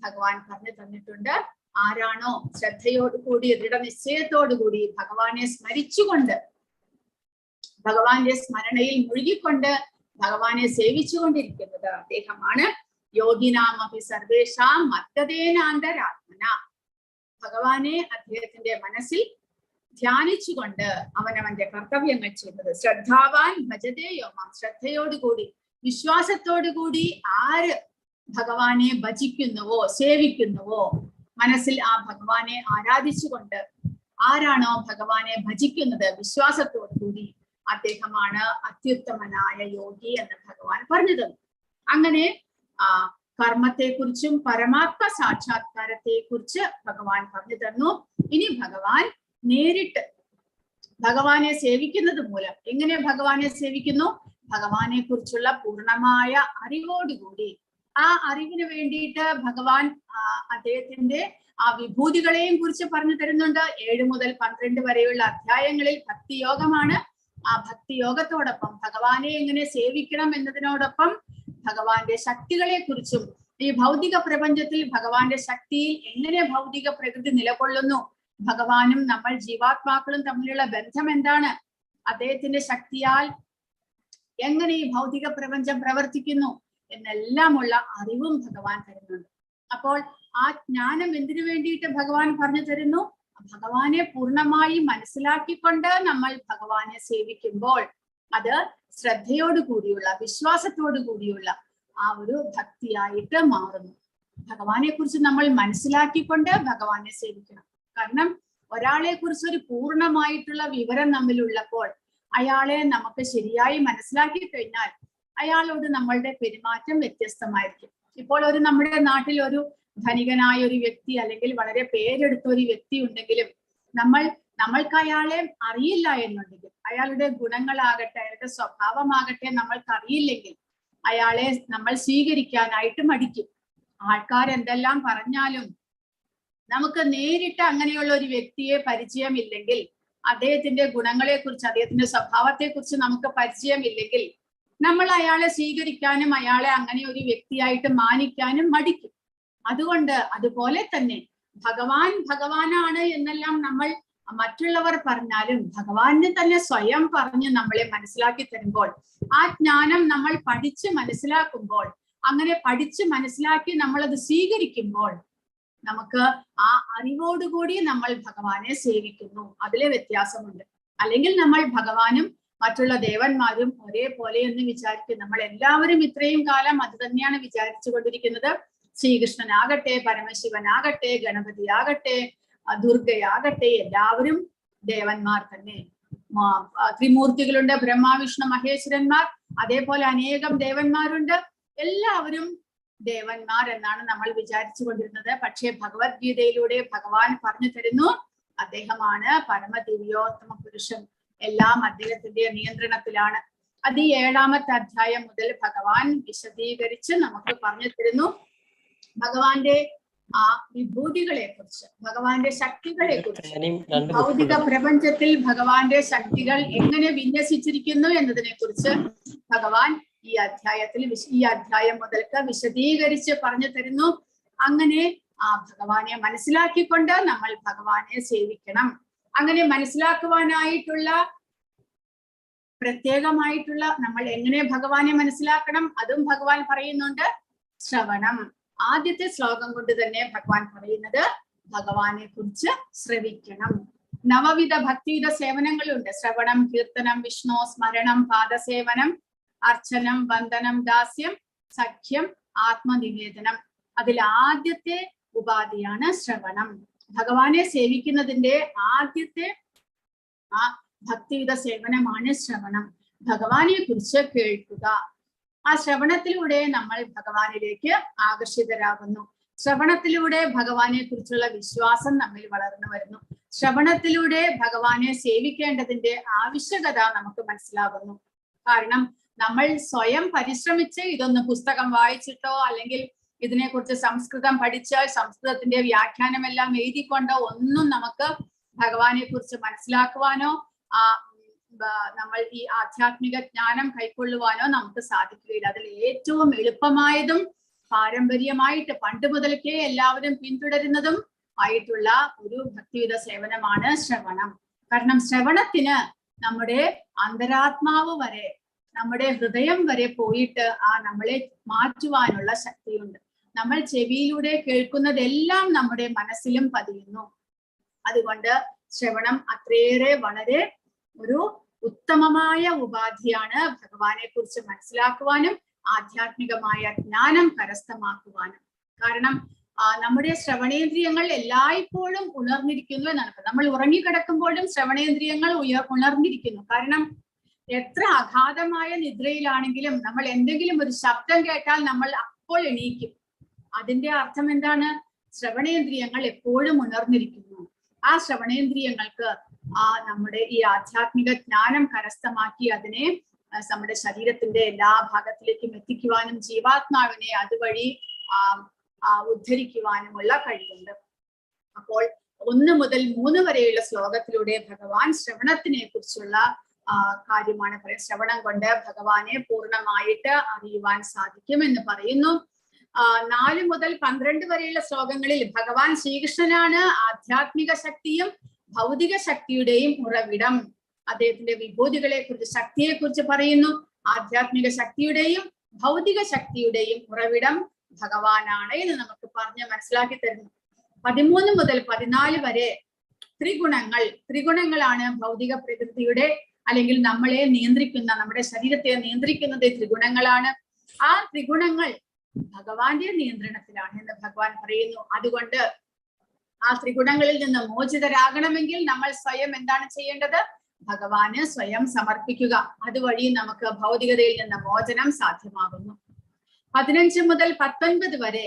ഭഗവാൻ പറഞ്ഞു തന്നിട്ടുണ്ട്. ആരാണോ ശ്രദ്ധയോടുകൂടി ദൃഢനിശ്ചയത്തോടുകൂടി ഭഗവാനെ സ്മരിച്ചുകൊണ്ട് ഭഗവാന്റെ സ്മരണയിൽ മുഴുകിക്കൊണ്ട് ഭഗവാനെ സേവിച്ചുകൊണ്ടിരിക്കുന്നത് അദ്ദേഹമാണ് യോഗിനാമപി സർവേഷാം മത്തദേനാന്തരാത്മന. ഭഗവാനെ അദ്ദേഹത്തിന്റെ മനസ്സിൽ ധ്യാനിച്ചുകൊണ്ട് അവനവന്റെ കർത്തവ്യങ്ങൾ ചെയ്യുന്നത്. ശ്രദ്ധാവാൻ ഭജതേ യോമാം, ശ്രദ്ധയോടുകൂടി വിശ്വാസത്തോടുകൂടി ആര് ഭഗവാനെ ഭജിക്കുന്നുവോ സേവിക്കുന്നുവോ മനസ്സിൽ ആ ഭഗവാനെ ആരാധിച്ചുകൊണ്ട് ആരാണോ ഭഗവാനെ ഭജിക്കുന്നത് വിശ്വാസത്തോടു കൂടി അദ്ദേഹമാണ് അത്യുത്തമനായ യോഗി എന്ന് ഭഗവാൻ പറഞ്ഞു തന്നു. അങ്ങനെ കർമ്മത്തെക്കുറിച്ചും പരമാത്മ സാക്ഷാത്കാരത്തെക്കുറിച്ച് ഭഗവാൻ പറഞ്ഞു തന്നു. ഇനി ഭഗവാൻ നേരിട്ട് ഭഗവാനെ സേവിക്കുന്നത് മൂലം എങ്ങനെ ഭഗവാനെ സേവിക്കുന്നു? ഭഗവാനെ കുറിച്ചുള്ള പൂർണ്ണമായ അറിവോടുകൂടി ആ അറിവിന് വേണ്ടിയിട്ട് ഭഗവാൻ അദ്ദേഹത്തിന്റെ ആ വിഭൂതികളെയും കുറിച്ച് പറഞ്ഞു തരുന്നുണ്ട്. 7 മുതൽ 12 വരെയുള്ള അധ്യായങ്ങളിൽ ഭക്തിയോഗമാണ്. ആ ഭക്തിയോഗത്തോടൊപ്പം ഭഗവാനെ എങ്ങനെ സേവിക്കണം എന്നതിനോടൊപ്പം ഭഗവാന്റെ ശക്തികളെ കുറിച്ചും ഈ ഭൗതിക പ്രപഞ്ചത്തിൽ ഭഗവാന്റെ ശക്തിയിൽ എങ്ങനെ ഭൗതിക പ്രകൃതി നിലകൊള്ളുന്നു, ഭഗവാനും നമ്മൾ ജീവാത്മാക്കളും തമ്മിലുള്ള ബന്ധം എന്താണ്, അദ്ദേഹത്തിന്റെ ശക്തിയാൽ എങ്ങനെ ഈ ഭൗതിക പ്രപഞ്ചം പ്രവർത്തിക്കുന്നു എന്നെല്ലാമുള്ള അറിവും ഭഗവാൻ തരുന്നുണ്ട്. അപ്പോൾ ആ ജ്ഞാനം എന്തിനു വേണ്ടിയിട്ട് ഭഗവാൻ പറഞ്ഞു തരുന്നു? ഭഗവാനെ പൂർണ്ണമായി മനസ്സിലാക്കിക്കൊണ്ട് നമ്മൾ ഭഗവാനെ സേവിക്കുമ്പോൾ അത് ശ്രദ്ധയോടു കൂടിയുള്ള വിശ്വാസത്തോടു കൂടിയുള്ള ആ ഒരു ഭക്തിയായിട്ട് മാറുന്നു. ഭഗവാനെ കുറിച്ച് നമ്മൾ മനസ്സിലാക്കിക്കൊണ്ട് ഭഗവാനെ സേവിക്കണം. കാരണം ഒരാളെ കുറിച്ച് ഒരു പൂർണ്ണമായിട്ടുള്ള വിവരം നമ്മിലുള്ളപ്പോൾ അയാളെ നമുക്ക് ശരിയായി മനസ്സിലാക്കി കഴിഞ്ഞാൽ അയാളോട് നമ്മളുടെ പെരുമാറ്റം വ്യത്യസ്തമായിരിക്കും. ഇപ്പോൾ നമ്മുടെ നാട്ടിൽ ഒരു ധനികനായ ഒരു വ്യക്തി അല്ലെങ്കിൽ വളരെ പേരെടുത്ത ഒരു വ്യക്തി ഉണ്ടെങ്കിലും നമ്മൾക്ക് അയാളെ അറിയില്ല എന്നുണ്ടെങ്കിൽ, അയാളുടെ ഗുണങ്ങളാകട്ടെ അയാളുടെ സ്വഭാവമാകട്ടെ നമ്മൾക്ക് അറിയില്ലെങ്കിൽ അയാളെ നമ്മൾ സ്വീകരിക്കാനായിട്ട് മടിക്കും. ആൾക്കാരെന്തെല്ലാം പറഞ്ഞാലും നമുക്ക് നേരിട്ട് അങ്ങനെയുള്ള ഒരു വ്യക്തിയെ പരിചയമില്ലെങ്കിൽ, അദ്ദേഹത്തിന്റെ ഗുണങ്ങളെ കുറിച്ച് അദ്ദേഹത്തിന്റെ സ്വഭാവത്തെ കുറിച്ച് നമുക്ക് പരിചയമില്ലെങ്കിൽ നമ്മൾ അയാളെ സ്വീകരിക്കാനും അയാളെ അങ്ങനെ ഒരു വ്യക്തിയായിട്ട് മാനിക്കാനും മടിക്കും. അതുകൊണ്ട് അതുപോലെ തന്നെ ഭഗവാനാണ് എന്നെല്ലാം നമ്മൾ മറ്റുള്ളവർ പറഞ്ഞാലും ഭഗവാനെ തന്നെ സ്വയം പറഞ്ഞ് നമ്മളെ മനസ്സിലാക്കി തരുമ്പോൾ ആ ജ്ഞാനം നമ്മൾ പഠിച്ച് മനസ്സിലാക്കുമ്പോൾ, അങ്ങനെ പഠിച്ച് മനസ്സിലാക്കി നമ്മളത് സ്വീകരിക്കുമ്പോൾ നമുക്ക് ആ അറിവോടുകൂടി നമ്മൾ ഭഗവാനെ സേവിക്കുന്നു. അതിലെ വ്യത്യാസമുണ്ട്. അല്ലെങ്കിൽ നമ്മൾ ഭഗവാനും മറ്റുള്ള ദേവന്മാരും ഒരേപോലെ എന്ന് വിചാരിക്കും. നമ്മൾ എല്ലാവരും ഇത്രയും കാലം അത് തന്നെയാണ് വിചാരിച്ചു കൊണ്ടിരിക്കുന്നത്. ശ്രീകൃഷ്ണനാകട്ടെ, പരമശിവനാകട്ടെ, ഗണപതി ആകട്ടെ, ദുർഗയാകട്ടെ, എല്ലാവരും ദേവന്മാർ തന്നെ. ത്രിമൂർത്തികളുണ്ട്, ബ്രഹ്മ വിഷ്ണു മഹേശ്വരന്മാർ, അതേപോലെ അനേകം ദേവന്മാരുണ്ട്. എല്ലാവരും ദേവന്മാർ എന്നാണ് നമ്മൾ വിചാരിച്ചു കൊണ്ടിരുന്നത്. പക്ഷേ ഭഗവത്ഗീതയിലൂടെ ഭഗവാൻ പറഞ്ഞു തരുന്നു അദ്ദേഹമാണ് പരമദിവ്യോത്തമ പുരുഷൻ, എല്ലാം അദ്ദേഹത്തിന്റെ നിയന്ത്രണത്തിലാണ്. അത് ഈ 7ാമത്തെ അധ്യായം മുതൽ ഭഗവാൻ വിശദീകരിച്ച് നമുക്ക് പറഞ്ഞു തരുന്നു. ഭഗവാന്റെ ആ വിഭൂതികളെ കുറിച്ച്, ഭഗവാന്റെ ശക്തികളെ കുറിച്ച്, ഭൗതിക പ്രപഞ്ചത്തിൽ ഭഗവാന്റെ ശക്തികൾ എങ്ങനെ വിന്യസിച്ചിരിക്കുന്നു എന്നതിനെ കുറിച്ച് ഭഗവാൻ ഈ അധ്യായം മുതൽക്ക് വിശദീകരിച്ച് പറഞ്ഞു തരുന്നു. അങ്ങനെ ആ ഭഗവാനെ മനസ്സിലാക്കിക്കൊണ്ട് നമ്മൾ ഭഗവാനെ സേവിക്കണം. അങ്ങനെ മനസ്സിലാക്കുവാനായിട്ടുള്ള പ്രത്യേകമായിട്ടുള്ള നമ്മൾ എങ്ങനെ ഭഗവാനെ മനസ്സിലാക്കണം അതും ഭഗവാൻ പറയുന്നുണ്ട്. ശ്രവണം, ആദ്യത്തെ ശ്ലോകം കൊണ്ട് തന്നെ ഭഗവാൻ പറയുന്നത് ഭഗവാനെ കുറിച്ച് ശ്രവിക്കണം. നവവിധ ഭക്തിയുധ സേവനങ്ങളുണ്ട്. ശ്രവണം, കീർത്തനം, വിഷ്ണു സ്മരണം, പാദസേവനം, അർച്ചനം, വന്ദനം, ദാസ്യം, സഖ്യം, ആത്മനിവേദനം. അതിൽ ആദ്യത്തെ ഉപാധിയാണ് ശ്രവണം. ഭഗവാനെ സേവിക്കുന്നതിന്റെ ആദ്യത്തെ ആ ഭക്തിയുധ സേവനമാണ് ശ്രവണം. ഭഗവാനെ കുറിച്ച് കേൾക്കുക. ആ ശ്രവണത്തിലൂടെ നമ്മൾ ഭഗവാനിലേക്ക് ആകർഷിതരാകുന്നു. ശ്രവണത്തിലൂടെ ഭഗവാനെ കുറിച്ചുള്ള വിശ്വാസം നമ്മിൽ വളർന്നു വരുന്നു. ശ്രവണത്തിലൂടെ ഭഗവാനെ സേവിക്കേണ്ടതിന്റെ ആവശ്യകത നമുക്ക് മനസ്സിലാകുന്നു. കാരണം നമ്മൾ സ്വയം പരിശ്രമിച്ച് ഇതൊന്ന് പുസ്തകം വായിച്ചിട്ടോ അല്ലെങ്കിൽ ഇതിനെക്കുറിച്ച് സംസ്കൃതം പഠിച്ചാൽ സംസ്കൃതത്തിന്റെ വ്യാഖ്യാനമെല്ലാം എഴുതിക്കൊണ്ടോ ഒന്നും നമുക്ക് ഭഗവാനെ കുറിച്ച് മനസ്സിലാക്കുവാനോ നമ്മൾ ഈ ആധ്യാത്മിക ജ്ഞാനം കൈക്കൊള്ളുവാനോ നമുക്ക് സാധിക്കുകയില്ല. അതിൽ ഏറ്റവും എളുപ്പമായതും പാരമ്പര്യമായിട്ട് പണ്ട് മുതൽക്കേ എല്ലാവരും പിന്തുടരുന്നതും ആയിട്ടുള്ള ഒരു ഭക്തിയുധ സേവനമാണ് ശ്രവണം. കാരണം ശ്രവണത്തിന് നമ്മുടെ അന്തരാത്മാവ് വരെ, നമ്മുടെ ഹൃദയം വരെ പോയിട്ട് നമ്മളെ മാറ്റുവാനുള്ള ശക്തിയുണ്ട്. നമ്മൾ ചെവിയിലൂടെ കേൾക്കുന്നതെല്ലാം നമ്മുടെ മനസ്സിലും പതിയുന്നു. അതുകൊണ്ട് ശ്രവണം അത്രയേറെ വളരെ ഒരു ഉത്തമമായ ഉപാധിയാണ് ഭഗവാനെ കുറിച്ച് മനസ്സിലാക്കുവാനും ആധ്യാത്മികമായ ജ്ഞാനം കരസ്ഥമാക്കുവാനും. കാരണം നമ്മുടെ ശ്രവണേന്ദ്രിയങ്ങൾ എല്ലായ്പ്പോഴും ഉണർന്നിരിക്കുന്നു എന്നാണ്. നമ്മൾ ഉറങ്ങിക്കിടക്കുമ്പോഴും ശ്രവണേന്ദ്രിയങ്ങൾ ഉണർന്നിരിക്കുന്നു. കാരണം എത്ര അഗാധമായ നിദ്രയിലാണെങ്കിലും നമ്മൾ എന്തെങ്കിലും ഒരു ശബ്ദം കേട്ടാൽ നമ്മൾ അപ്പോൾ എണീക്കും. അതിന്റെ അർത്ഥം എന്താണ്? ശ്രവണേന്ദ്രിയങ്ങൾ എപ്പോഴും ഉണർന്നിരിക്കുന്നു. ആ ശ്രവണേന്ദ്രിയങ്ങൾക്ക് നമ്മുടെ ഈ ആധ്യാത്മിക ജ്ഞാനം കരസ്ഥമാക്കി അതിനെ നമ്മുടെ ശരീരത്തിന്റെ എല്ലാ ഭാഗത്തിലേക്കും എത്തിക്കുവാനും ജീവാത്മാവിനെ അതുവഴി ഉദ്ധരിക്കുവാനുമുള്ള കഴിവുണ്ട്. അപ്പോൾ 1 മുതൽ 3 വരെയുള്ള ശ്ലോകത്തിലൂടെ ഭഗവാൻ ശ്രവണത്തിനെ കുറിച്ചുള്ള കാര്യമാണ് പറയുന്നത്. ശ്രവണം കൊണ്ട് ഭഗവാനെ പൂർണ്ണമായിട്ട് അറിയുവാൻ സാധിക്കും എന്ന് പറയുന്നു. 4 മുതൽ 12 വരെയുള്ള ശ്ലോകങ്ങളിൽ ഭഗവാൻ ശ്രീകൃഷ്ണനാണ് ആധ്യാത്മിക ശക്തിയും ഭൗതിക ശക്തിയുടെയും ഉറവിടം. അദ്ദേഹത്തിന്റെ വിഭൂതികളെ കുറിച്ച്, ശക്തിയെ കുറിച്ച് പറയുന്നു. ആധ്യാത്മിക ശക്തിയുടെയും ഭൗതിക ശക്തിയുടെയും ഉറവിടം ഭഗവാനാണ് എന്ന് നമുക്ക് പറഞ്ഞ് മനസ്സിലാക്കി തരുന്നു. 13 മുതൽ 14 വരെ ത്രിഗുണങ്ങളാണ് ഭൗതിക പ്രകൃതിയുടെ അല്ലെങ്കിൽ നമ്മളെ നിയന്ത്രിക്കുന്ന, നമ്മുടെ ശരീരത്തെ നിയന്ത്രിക്കുന്നത് ത്രിഗുണങ്ങളാണ്. ആ ത്രിഗുണങ്ങൾ ഭഗവാന്റെ നിയന്ത്രണത്തിലാണ് എന്ന് ഭഗവാൻ പറയുന്നു. അതുകൊണ്ട് ആ ത്രിഗുണങ്ങളിൽ നിന്ന് മോചിതരാകണമെങ്കിൽ നമ്മൾ സ്വയം എന്താണ് ചെയ്യേണ്ടത്? ഭഗവാന് സ്വയം സമർപ്പിക്കുക. അതുവഴി നമുക്ക് ഭൗതികതയിൽ നിന്ന് മോചനം സാധ്യമാകുന്നു. 15 മുതൽ 19 വരെ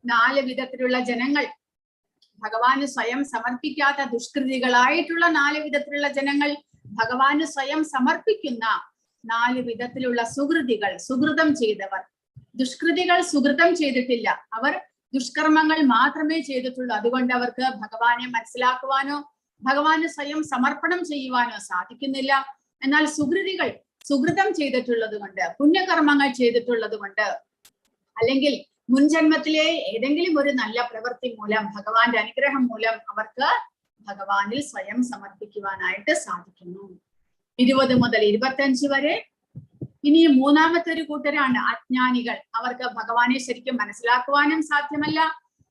4 വിധത്തിലുള്ള ജനങ്ങൾ, ഭഗവാന് സ്വയം സമർപ്പിക്കാത്ത ദുഷ്കൃതികളായിട്ടുള്ള 4 വിധത്തിലുള്ള ജനങ്ങൾ, ഭഗവാന് സ്വയം സമർപ്പിക്കുന്ന 4 വിധത്തിലുള്ള സുഹൃതികൾ, സുഹൃതം ചെയ്തവർ. ദുഷ്കൃതികൾ സുഹൃതം ചെയ്തിട്ടില്ല, അവർ ദുഷ്കർമ്മങ്ങൾ മാത്രമേ ചെയ്തിട്ടുള്ളൂ. അതുകൊണ്ട് അവർക്ക് ഭഗവാനെ മനസ്സിലാക്കുവാനോ ഭഗവാന് സ്വയം സമർപ്പണം ചെയ്യുവാനോ സാധിക്കുന്നില്ല. എന്നാൽ സുഹൃതികൾ സുഹൃതം ചെയ്തിട്ടുള്ളത് കൊണ്ട്, പുണ്യകർമ്മങ്ങൾ ചെയ്തിട്ടുള്ളത് കൊണ്ട്, അല്ലെങ്കിൽ മുൻജന്മത്തിലെ ഏതെങ്കിലും ഒരു നല്ല പ്രവൃത്തി മൂലം, ഭഗവാന്റെ അനുഗ്രഹം മൂലം അവർക്ക് ഭഗവാനിൽ സ്വയം സമർപ്പിക്കുവാനായിട്ട് സാധിക്കുന്നു. 20 മുതൽ 25 വരെ ഇനി മൂന്നാമത്തെ ഒരു കൂട്ടരാണ് അജ്ഞാനികൾ. അവർക്ക് ഭഗവാനെ ശരിക്കും മനസ്സിലാക്കുവാനും സാധ്യമല്ല,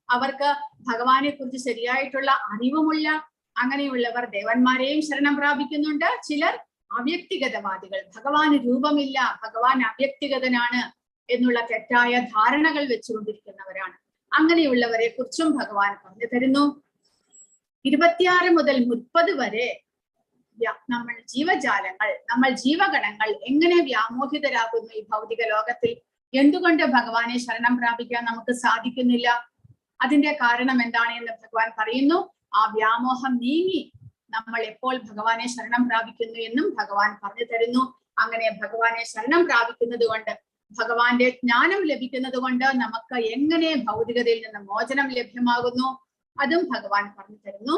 അവർക്ക് ഭഗവാനെ കുറിച്ച് ശരിയായിട്ടുള്ള അറിവുമില്ല. അങ്ങനെയുള്ളവർ ദേവന്മാരെയും ശരണം പ്രാപിക്കുന്നുണ്ട്. ചിലർ അവ്യക്തിഗതവാദികൾ, ഭഗവാന് രൂപമില്ല, ഭഗവാൻ അവ്യക്തിഗതനാണ് എന്നുള്ള തെറ്റായ ധാരണകൾ വെച്ചുകൊണ്ടിരിക്കുന്നവരാണ്. അങ്ങനെയുള്ളവരെ കുറിച്ചും ഭഗവാൻ പറഞ്ഞു തരുന്നു. 26 മുതൽ 30 വരെ നമ്മൾ ജീവജാലങ്ങൾ, നമ്മൾ ജീവഗണങ്ങൾ എങ്ങനെ വ്യാമോഹിതരാകുന്നു ഈ ഭൗതിക ലോകത്തിൽ? എന്തുകൊണ്ട് ഭഗവാനെ ശരണം പ്രാപിക്കാൻ നമുക്ക് സാധിക്കുന്നില്ല? അതിന്റെ കാരണം എന്താണ് എന്ന് ഭഗവാൻ പറയുന്നു. ആ വ്യാമോഹം നീങ്ങി നമ്മൾ എപ്പോൾ ഭഗവാനെ ശരണം പ്രാപിക്കുന്നു എന്നും ഭഗവാൻ പറഞ്ഞു തരുന്നു. അങ്ങനെ ഭഗവാനെ ശരണം പ്രാപിക്കുന്നത് കൊണ്ട്, ഭഗവാന്റെ ജ്ഞാനം ലഭിക്കുന്നത് കൊണ്ട് നമുക്ക് എങ്ങനെ ഭൗതികതയിൽ നിന്ന് മോചനം ലഭ്യമാകുന്നു അതും ഭഗവാൻ പറഞ്ഞു തരുന്നു.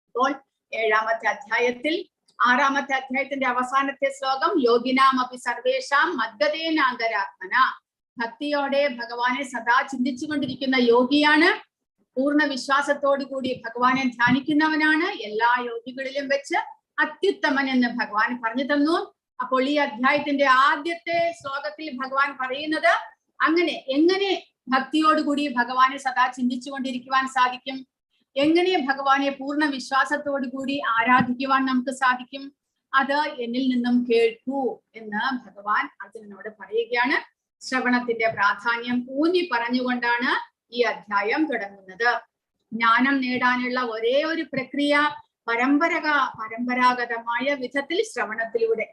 അപ്പോൾ 7ാമത്തെ അധ്യായത്തിൽ 6ാമത്തെ അധ്യായത്തിന്റെ അവസാനത്തെ ശ്ലോകം, യോഗിനാമപി സർവേഷാം മദ്ഗതേനാന്തരാത്മന. ഭക്തിയോടെ ഭഗവാനെ സദാ ചിന്തിച്ചു കൊണ്ടിരിക്കുന്ന യോഗിയാണ്, പൂർണ്ണ വിശ്വാസത്തോടു കൂടി ഭഗവാനെ ധ്യാനിക്കുന്നവനാണ് എല്ലാ യോഗികളിലും വെച്ച് അത്യുത്തമൻ എന്ന് ഭഗവാൻ പറഞ്ഞു തന്നു. അപ്പോൾ ഈ അധ്യായത്തിന്റെ ആദ്യത്തെ ശ്ലോകത്തിൽ ഭഗവാൻ പറയുന്നത്, എങ്ങനെ ഭക്തിയോടുകൂടി ഭഗവാനെ സദാ ചിന്തിച്ചു കൊണ്ടിരിക്കുവാൻ സാധിക്കും? എങ്ങനെ ഭഗവാനെ പൂർണ്ണ വിശ്വാസത്തോടു കൂടി ആരാധിക്കുവാൻ നമുക്ക് സാധിക്കും? അത് എന്നിൽ നിന്നും കേൾക്കൂ എന്ന് ഭഗവാൻ അർജുനനോട് പറയുകയാണ്. ശ്രവണത്തിന്റെ പ്രാധാന്യം ഊന്നി പറഞ്ഞുകൊണ്ടാണ് ഈ അധ്യായം തുടങ്ങുന്നത്. ജ്ഞാനം നേടാനുള്ള ഒരേ ഒരു പ്രക്രിയ പരമ്പരാഗതമായ വിധത്തിൽ ശ്രവണത്തിലൂടെ.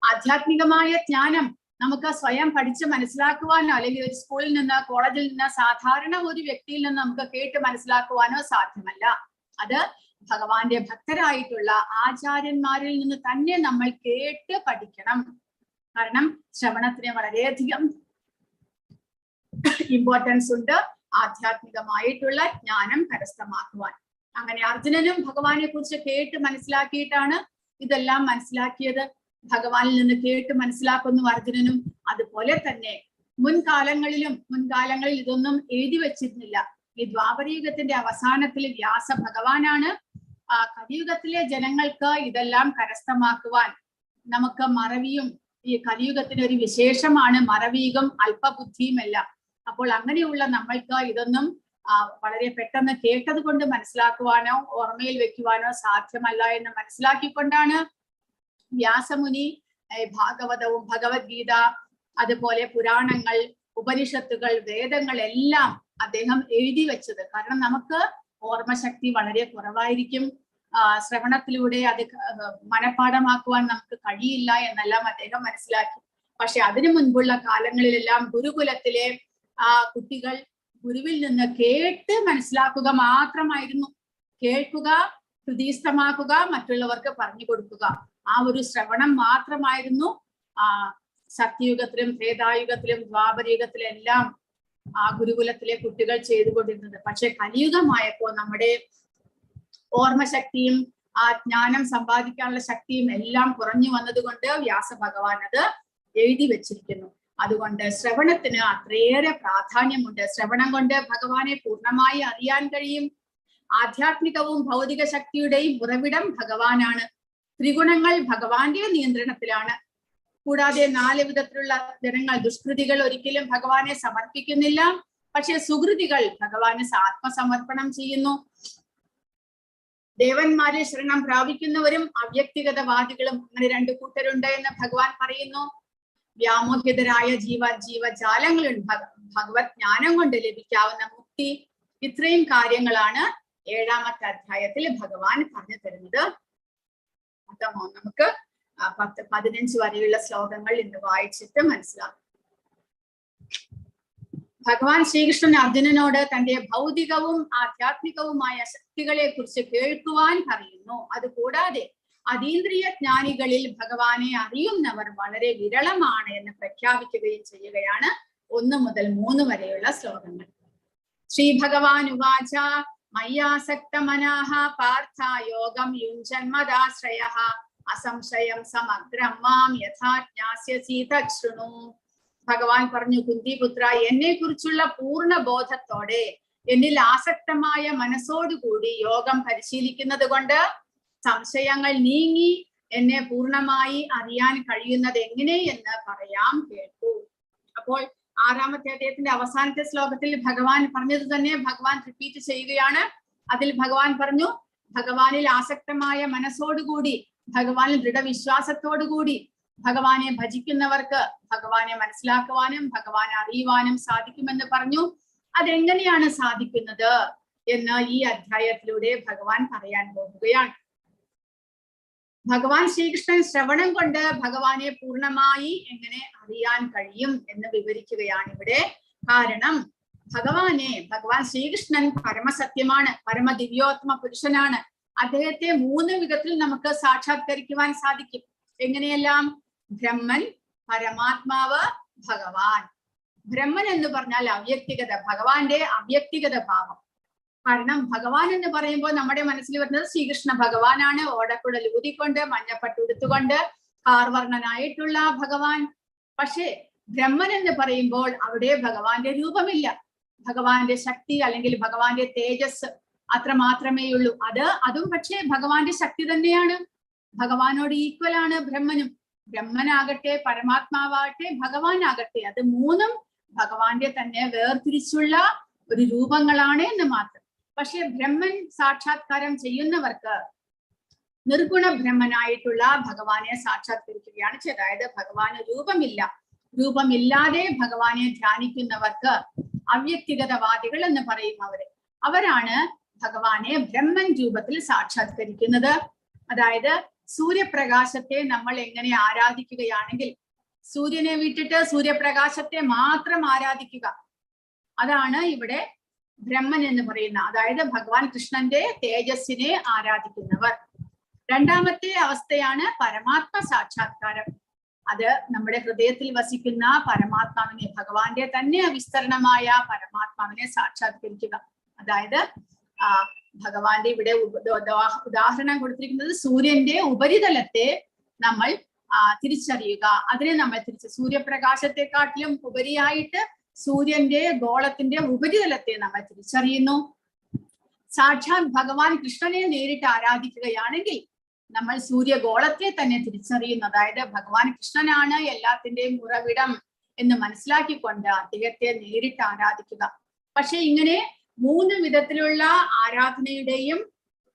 ആധ്യാത്മികമായ ജ്ഞാനം നമുക്ക് സ്വയം പഠിച്ച് മനസ്സിലാക്കുവാനോ അല്ലെങ്കിൽ ഒരു സ്കൂളിൽ നിന്ന്, കോളേജിൽ നിന്ന്, സാധാരണ ഒരു വ്യക്തിയിൽ നിന്ന് നമുക്ക് കേട്ട് മനസ്സിലാക്കുവാനോ സാധ്യമല്ല. അത് ഭഗവാന്റെ ഭക്തരായിട്ടുള്ള ആചാര്യന്മാരിൽ നിന്ന് തന്നെ നമ്മൾ കേട്ട് പഠിക്കണം. കാരണം ശ്രവണത്തിന് വളരെയധികം ഇമ്പോർട്ടൻസ് ഉണ്ട് ആധ്യാത്മികമായിട്ടുള്ള ജ്ഞാനം കരസ്ഥമാക്കുവാൻ. അങ്ങനെ അർജുനനും ഭഗവാനെ കുറിച്ച് കേട്ട് മനസ്സിലാക്കിയിട്ടാണ് ഇതെല്ലാം മനസ്സിലാക്കിയത്. ഭഗവാനിൽ നിന്ന് കേട്ട് മനസ്സിലാക്കുന്നു അർജുനനും. അതുപോലെ തന്നെ മുൻകാലങ്ങളിൽ ഇതൊന്നും എഴുതി വെച്ചിരുന്നില്ല. ഈ ദ്വാപരയുഗത്തിന്റെ അവസാനത്തിൽ വ്യാസ ഭഗവാനാണ് കലിയുഗത്തിലെ ജനങ്ങൾക്ക് ഇതെല്ലാം കരസ്ഥമാക്കുവാൻ. നമുക്ക് മറവിയും, ഈ കലിയുഗത്തിന് ഒരു വിശേഷമാണ് മറവിയും അല്പബുദ്ധിയും എല്ലാം. അപ്പോൾ അങ്ങനെയുള്ള നമ്മൾക്ക് ഇതൊന്നും വളരെ പെട്ടെന്ന് കേട്ടത് കൊണ്ട് മനസ്സിലാക്കുവാനോ ഓർമ്മയിൽ വെക്കുവാനോ സാധ്യമല്ല എന്ന് മനസ്സിലാക്കിക്കൊണ്ടാണ് വ്യാസമുനി ഭാഗവതവും ഭഗവത്ഗീത അതുപോലെ പുരാണങ്ങൾ ഉപനിഷത്തുകൾ, വേദങ്ങൾ എല്ലാം അദ്ദേഹം എഴുതി വെച്ചത്. കാരണം നമുക്ക് ഓർമ്മശക്തി വളരെ കുറവായിരിക്കും, ശ്രവണത്തിലൂടെ അത് മനഃപ്പാഠമാക്കുവാൻ നമുക്ക് കഴിയില്ല എന്നെല്ലാം അദ്ദേഹം മനസ്സിലാക്കി. പക്ഷെ അതിനു മുൻപുള്ള കാലങ്ങളിലെല്ലാം ഗുരുകുലത്തിലെ കുട്ടികൾ ഗുരുവിൽ നിന്ന് കേട്ട് മനസ്സിലാക്കുക മാത്രമായിരുന്നു. കേൾക്കുക, ഹൃദയസ്ഥമാക്കുക, മറ്റുള്ളവർക്ക് പറഞ്ഞു കൊടുക്കുക, ആ ഒരു ശ്രവണം മാത്രമായിരുന്നു സത്യയുഗത്തിലും ത്രേതായുഗത്തിലും ദ്വാപരയുഗത്തിലും എല്ലാം ആ ഗുരുകുലത്തിലെ കുട്ടികൾ ചെയ്തുകൊണ്ടിരുന്നത്. പക്ഷെ കലിയുഗമായപ്പോൾ നമ്മുടെ ഓർമ്മശക്തിയും ആ ജ്ഞാനം സമ്പാദിക്കാനുള്ള ശക്തിയും എല്ലാം കുറഞ്ഞു വന്നതുകൊണ്ട് വ്യാസ ഭഗവാൻ അത് എഴുതി വെച്ചിരിക്കുന്നു. അതുകൊണ്ട് ശ്രവണത്തിന് അത്രയേറെ പ്രാധാന്യമുണ്ട്. ശ്രവണം കൊണ്ട് ഭഗവാനെ പൂർണ്ണമായി അറിയാൻ കഴിയും. ആധ്യാത്മികവും ഭൗതിക ശക്തിയുടെയും ഉറവിടം ഭഗവാനാണ്. ത്രിഗുണങ്ങൾ ഭഗവാന്റെ നിയന്ത്രണത്തിലാണ്. കൂടാതെ 4 വിധത്തിലുള്ള ജനങ്ങൾ, ദുഷ്കൃതികൾ ഒരിക്കലും ഭഗവാനെ സമർപ്പിക്കുന്നില്ല, പക്ഷെ സുകൃതികൾ ഭഗവാന് ആത്മസമർപ്പണം ചെയ്യുന്നു. ദേവന്മാരെ ശരണം പ്രാപിക്കുന്നവരും അവ്യക്തിഗതവാദികളും അങ്ങനെ 2 കൂട്ടരുണ്ട് എന്ന് ഭഗവാൻ പറയുന്നു. വ്യാമോഹിതരായ ജീവജാലങ്ങളുണ്ട്. ഭഗവത് ജ്ഞാനം കൊണ്ട് ലഭിക്കാവുന്ന മുക്തി, ഇത്രയും കാര്യങ്ങളാണ് 7ാമത്തെ അധ്യായത്തിൽ ഭഗവാൻ പറഞ്ഞു തരുന്നത്. അതമോ നമുക്ക് 10-15 വരെയുള്ള ശ്ലോകങ്ങൾ ഇന്ന് വായിച്ചിട്ട് മനസ്സിലാക്കാം. ഭഗവാൻ ശ്രീകൃഷ്ണൻ അർജുനനോട് തന്റെ ഭൗതികവും ആധ്യാത്മികവുമായ ശക്തികളെ കുറിച്ച് കേൾക്കുവാൻ പറയുന്നു. അതുകൂടാതെ അതീന്ദ്രിയ ജ്ഞാനികളിൽ ഭഗവാനെ അറിയുന്നവർ വളരെ വിരളമാണ് എന്ന് പ്രഖ്യാപിക്കുകയും ചെയ്യുകയാണ് 1 മുതൽ 3 വരെയുള്ള ശ്ലോകങ്ങൾ. ശ്രീ ഭഗവാൻ ഉവാച മയ്യാസക്ത മനാഹ പാർത്ഥ യോഗം യുഞ്ജന്മദാശ്രയഃ അസംശയം സമഗ്രം മാം യഥാ ജ്ഞാസ്യസി തച്ഛൃണു. ഭഗവാൻ പറഞ്ഞു, കുന്തിപുത്ര, എന്നെ കുറിച്ചുള്ള പൂർണ്ണ ബോധത്തോടെ എന്നിൽ ആസക്തമായ മനസ്സോടുകൂടി യോഗം പരിശീലിക്കുന്നത് കൊണ്ട് സംശയങ്ങൾ നീങ്ങി എന്നെ പൂർണ്ണമായി അറിയാൻ കഴിയുന്നത് എങ്ങനെയെന്ന് പറയാം, കേൾക്കൂ. അപ്പോൾ 6ാമത്തെ അധ്യായത്തിന്റെ അവസാനത്തെ ശ്ലോകത്തിൽ ഭഗവാൻ പറഞ്ഞത് തന്നെ ഭഗവാൻ റിപ്പീറ്റ് ചെയ്യുകയാണ്. അതിൽ ഭഗവാൻ പറഞ്ഞു, ഭഗവാനിൽ ആസക്തമായ മനസ്സോടുകൂടി, ഭഗവാനിൽ ദൃഢവിശ്വാസത്തോടുകൂടി ഭഗവാനെ ഭജിക്കുന്നവർക്ക് ഭഗവാനെ മനസ്സിലാക്കുവാനും ഭഗവാനെ അറിയുവാനും സാധിക്കുമെന്ന് പറഞ്ഞു. അതെങ്ങനെയാണ് സാധിക്കുന്നത് എന്ന് ഈ അധ്യായത്തിലൂടെ ഭഗവാൻ പറയാൻ പോകുകയാണ്. ഭഗവാൻ ശ്രീകൃഷ്ണൻ ശ്രവണം കൊണ്ട് ഭഗവാനെ പൂർണ്ണമായി എങ്ങനെ അറിയാൻ കഴിയും എന്ന് വിവരിക്കുകയാണ് ഇവിടെ. കാരണം ഭഗവാൻ ശ്രീകൃഷ്ണൻ പരമസത്യമാണ്, പരമദിവ്യോത്തമ പുരുഷനാണ്. അദ്ദേഹത്തെ 3 വിധത്തിൽ നമുക്ക് സാക്ഷാത്കരിക്കുവാൻ സാധിക്കും. എങ്ങനെയെല്ലാം? ബ്രഹ്മൻ, പരമാത്മാവ്, ഭഗവാൻ. ബ്രഹ്മൻ എന്ന് പറഞ്ഞാൽ അവ്യക്തിഗത, ഭഗവാന്റെ അവ്യക്തിഗത ഭാവം. കാരണം ഭഗവാൻ എന്ന് പറയുമ്പോൾ നമ്മുടെ മനസ്സിൽ വരുന്നത് ശ്രീകൃഷ്ണ ഭഗവാനാണ്. ഓടക്കുഴൽ ഊതിക്കൊണ്ട്, മഞ്ഞപ്പട്ടുടുത്തുകൊണ്ട്, കാർവർണ്ണനായിട്ടുള്ള ഭഗവാൻ. പക്ഷേ ബ്രഹ്മൻ എന്ന് പറയുമ്പോൾ അവിടെ ഭഗവാന്റെ രൂപമില്ല. ഭഗവാന്റെ ശക്തി അല്ലെങ്കിൽ ഭഗവാന്റെ തേജസ് അത്ര മാത്രമേ ഉള്ളൂ. അതും പക്ഷേ ഭഗവാന്റെ ശക്തി തന്നെയാണ്. ഭഗവാനോട് ഈക്വൽ ആണ് ബ്രഹ്മനും. ബ്രഹ്മനാകട്ടെ, പരമാത്മാവാകട്ടെ, ഭഗവാനാകട്ടെ, അത് 3ഉം ഭഗവാന്റെ തന്നെ വേർതിരിച്ചുള്ള ഒരു രൂപങ്ങളാണ് എന്ന് മാത്രം. പക്ഷെ ബ്രഹ്മൻ സാക്ഷാത്കാരം ചെയ്യുന്നവർക്ക് നിർഗുണ ബ്രഹ്മനായിട്ടുള്ള ഭഗവാനെ സാക്ഷാത്കരിക്കുകയാണ് ചെയ്തത്. അതായത് ഭഗവാന് രൂപമില്ലാതെ ഭഗവാനെ ധ്യാനിക്കുന്നവർക്ക് അവ്യക്തിഗതവാദികൾ എന്ന് പറയും അവരാണ് ഭഗവാനെ ബ്രഹ്മൻ രൂപത്തിൽ സാക്ഷാത്കരിക്കുന്നത്. അതായത് സൂര്യപ്രകാശത്തെ നമ്മൾ എങ്ങനെ ആരാധിക്കുകയാണെങ്കിൽ സൂര്യനെ വിട്ടിട്ട് സൂര്യപ്രകാശത്തെ മാത്രം ആരാധിക്കുക, അതാണ് ഇവിടെ ബ്രഹ്മൻ എന്ന് പറയുന്ന, അതായത് ഭഗവാൻ കൃഷ്ണന്റെ തേജസ്സിനെ ആരാധിക്കുന്നവർ. 2ാമത്തെ അവസ്ഥയാണ് പരമാത്മ സാക്ഷാത്കാരം. അത് നമ്മുടെ ഹൃദയത്തിൽ വസിക്കുന്ന പരമാത്മാവിനെ, ഭഗവാന്റെ തന്നെ വിസ്തരണമായ പരമാത്മാവിനെ സാക്ഷാത്കരിക്കുക. അതായത് ഭഗവാന്റെ ഇവിടെ ഉദാഹരണം കൊടുത്തിരിക്കുന്നത് സൂര്യന്റെ ഉപരിതലത്തെ നമ്മൾ തിരിച്ചറിയുക. അതിനെ നമ്മൾ സൂര്യപ്രകാശത്തെക്കാട്ടിലും ഉപരിയായിട്ട് സൂര്യന്റെ ഗോളത്തിന്റെ ഉപരിതലത്തെ നമ്മൾ തിരിച്ചറിയുന്നു. സാക്ഷാത് ഭഗവാൻ കൃഷ്ണനെ നേരിട്ട് ആരാധിക്കുകയാണെങ്കിൽ നമ്മൾ സൂര്യഗോളത്തെ തന്നെ തിരിച്ചറിയുന്നു. അതായത് ഭഗവാൻ കൃഷ്ണനാണ് എല്ലാത്തിന്റെയും ഉറവിടം എന്ന് മനസ്സിലാക്കിക്കൊണ്ട് അദ്ദേഹത്തെ നേരിട്ട് ആരാധിക്കുക. പക്ഷെ ഇങ്ങനെ 3 വിധത്തിലുള്ള ആരാധനയുടെയും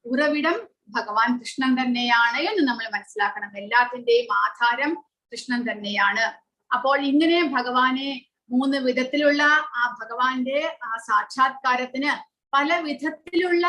ഉറവിടം ഭഗവാൻ കൃഷ്ണൻ തന്നെയാണ് എന്ന് നമ്മൾ മനസ്സിലാക്കണം. എല്ലാത്തിന്റെയും ആധാരം കൃഷ്ണൻ തന്നെയാണ്. അപ്പോൾ ഇങ്ങനെ ഭഗവാനെ മൂന്ന് വിധത്തിലുള്ള ആ ഭഗവാന്റെ ആ സാക്ഷാത്കാരത്തിന് പല വിധത്തിലുള്ള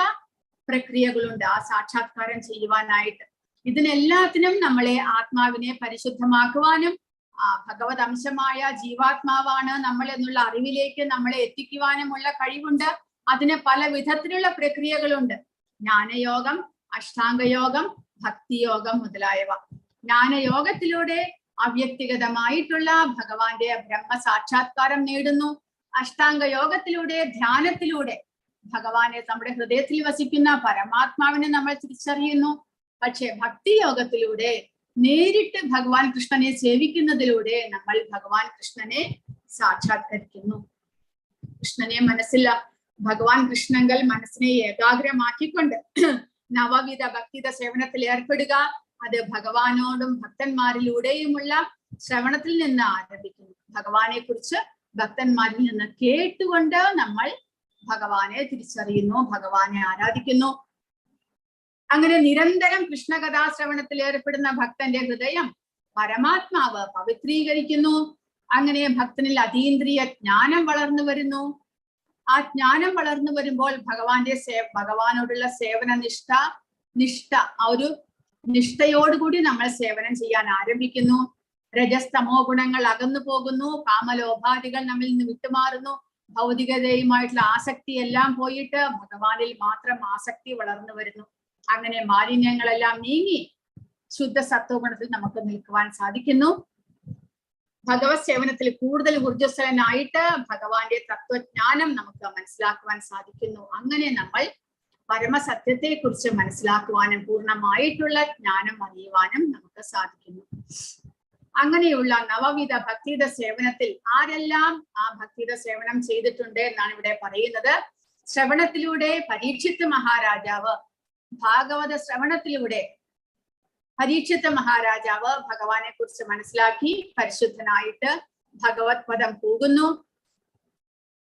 പ്രക്രിയകളുണ്ട് ആ സാക്ഷാത്കാരം ചെയ്യുവാനായിട്ട്. ഇതിനെല്ലാത്തിനും നമ്മളെ ആത്മാവിനെ പരിശുദ്ധമാക്കുവാനും ആ ഭഗവത് അംശമായ ജീവാത്മാവാണ് നമ്മൾ എന്നുള്ള അറിവിലേക്ക് നമ്മളെ എത്തിക്കുവാനുമുള്ള കഴിവുണ്ട്. അതിന് പല വിധത്തിലുള്ള പ്രക്രിയകളുണ്ട്. ജ്ഞാനയോഗം, അഷ്ടാംഗയോഗം, ഭക്തിയോഗം മുതലായവ. ജ്ഞാനയോഗത്തിലൂടെ അവ്യക്തിഗതമായിട്ടുള്ള ഭഗവാന്റെ ബ്രഹ്മ സാക്ഷാത്കാരം നേടുന്നു. അഷ്ടാംഗ യോഗത്തിലൂടെ, ധ്യാനത്തിലൂടെ ഭഗവാനെ നമ്മുടെ ഹൃദയത്തിൽ വസിക്കുന്ന പരമാത്മാവിനെ നമ്മൾ തിരിച്ചറിയുന്നു. പക്ഷെ ഭക്തിയോഗത്തിലൂടെ നേരിട്ട് ഭഗവാൻ കൃഷ്ണനെ സേവിക്കുന്നതിലൂടെ നമ്മൾ ഭഗവാൻ കൃഷ്ണനെ സാക്ഷാത്കരിക്കുന്നു. കൃഷ്ണനെ മനസ്സിൽ ഭഗവാൻ കൃഷ്ണങ്കൽ മനസ്സിനെ ഏകാഗ്രമാക്കിക്കൊണ്ട് നവവിധ ഭക്തിത സേവനത്തിൽ ഏർപ്പെടുക. അത് ഭഗവാനോടും ഭക്തന്മാരിലൂടെയുമുള്ള ശ്രവണത്തിൽ നിന്ന് ആരംഭിക്കുന്നു. ഭഗവാനെ കുറിച്ച് ഭക്തന്മാരിൽ നിന്ന് കേട്ടുകൊണ്ട് നമ്മൾ ഭഗവാനെ തിരിച്ചറിയുന്നു, ഭഗവാനെ ആരാധിക്കുന്നു. അങ്ങനെ നിരന്തരം കൃഷ്ണകഥാശ്രവണത്തിൽ ഏർപ്പെടുന്ന ഭക്തന്റെ ഹൃദയം പരമാത്മാവ് പവിത്രീകരിക്കുന്നു. അങ്ങനെ ഭക്തനിൽ അതീന്ദ്രിയ ജ്ഞാനം വളർന്നു വരുന്നു. ആ ജ്ഞാനം വളർന്നു വരുമ്പോൾ ഭഗവാനോടുള്ള സേവന നിഷ്ഠ ആ ഒരു നിഷ്ഠയോടുകൂടി നമ്മൾ സേവനം ചെയ്യാൻ ആരംഭിക്കുന്നു. രജസ്തമോ ഗുണങ്ങൾ അകന്നു പോകുന്നു. കാമലോപാധികൾ നമ്മിൽ നിന്ന് വിട്ടുമാറുന്നു. ഭൗതികതയുമായിട്ടുള്ള ആസക്തി എല്ലാം പോയിട്ട് ഭഗവാനിൽ മാത്രം ആസക്തി വളർന്നു വരുന്നു. അങ്ങനെ മാലിന്യങ്ങളെല്ലാം നീങ്ങി ശുദ്ധ സത്വഗുണത്തിൽ നമുക്ക് നിൽക്കുവാൻ സാധിക്കുന്നു. ഭഗവത് സേവനത്തിൽ കൂടുതൽ ഊർജ്ജസ്വലനായിട്ട് ഭഗവാന്റെ തത്വജ്ഞാനം നമുക്ക് മനസ്സിലാക്കുവാൻ സാധിക്കുന്നു. അങ്ങനെ നമ്മൾ പരമസത്യത്തെ കുറിച്ച് മനസ്സിലാക്കുവാനും പൂർണ്ണമായിട്ടുള്ള ജ്ഞാനം അറിയുവാനും നമുക്ക് സാധിക്കുന്നു. അങ്ങനെയുള്ള നവവിധ ഭക്തിയുടെ സേവനത്തിൽ ആരെല്ലാം ആ ഭക്തിയുടെ സേവനം ചെയ്തിട്ടുണ്ട് എന്നാണ് ഇവിടെ പറയുന്നത്. ശ്രവണത്തിലൂടെ പരീക്ഷിത്ത് മഹാരാജാവ്, ഭാഗവത ശ്രവണത്തിലൂടെ പരീക്ഷിത്ത് മഹാരാജാവ് ഭഗവാനെ കുറിച്ച് മനസ്സിലാക്കി പരിശുദ്ധനായിട്ട് ഭഗവത് പദം പോകുന്നു.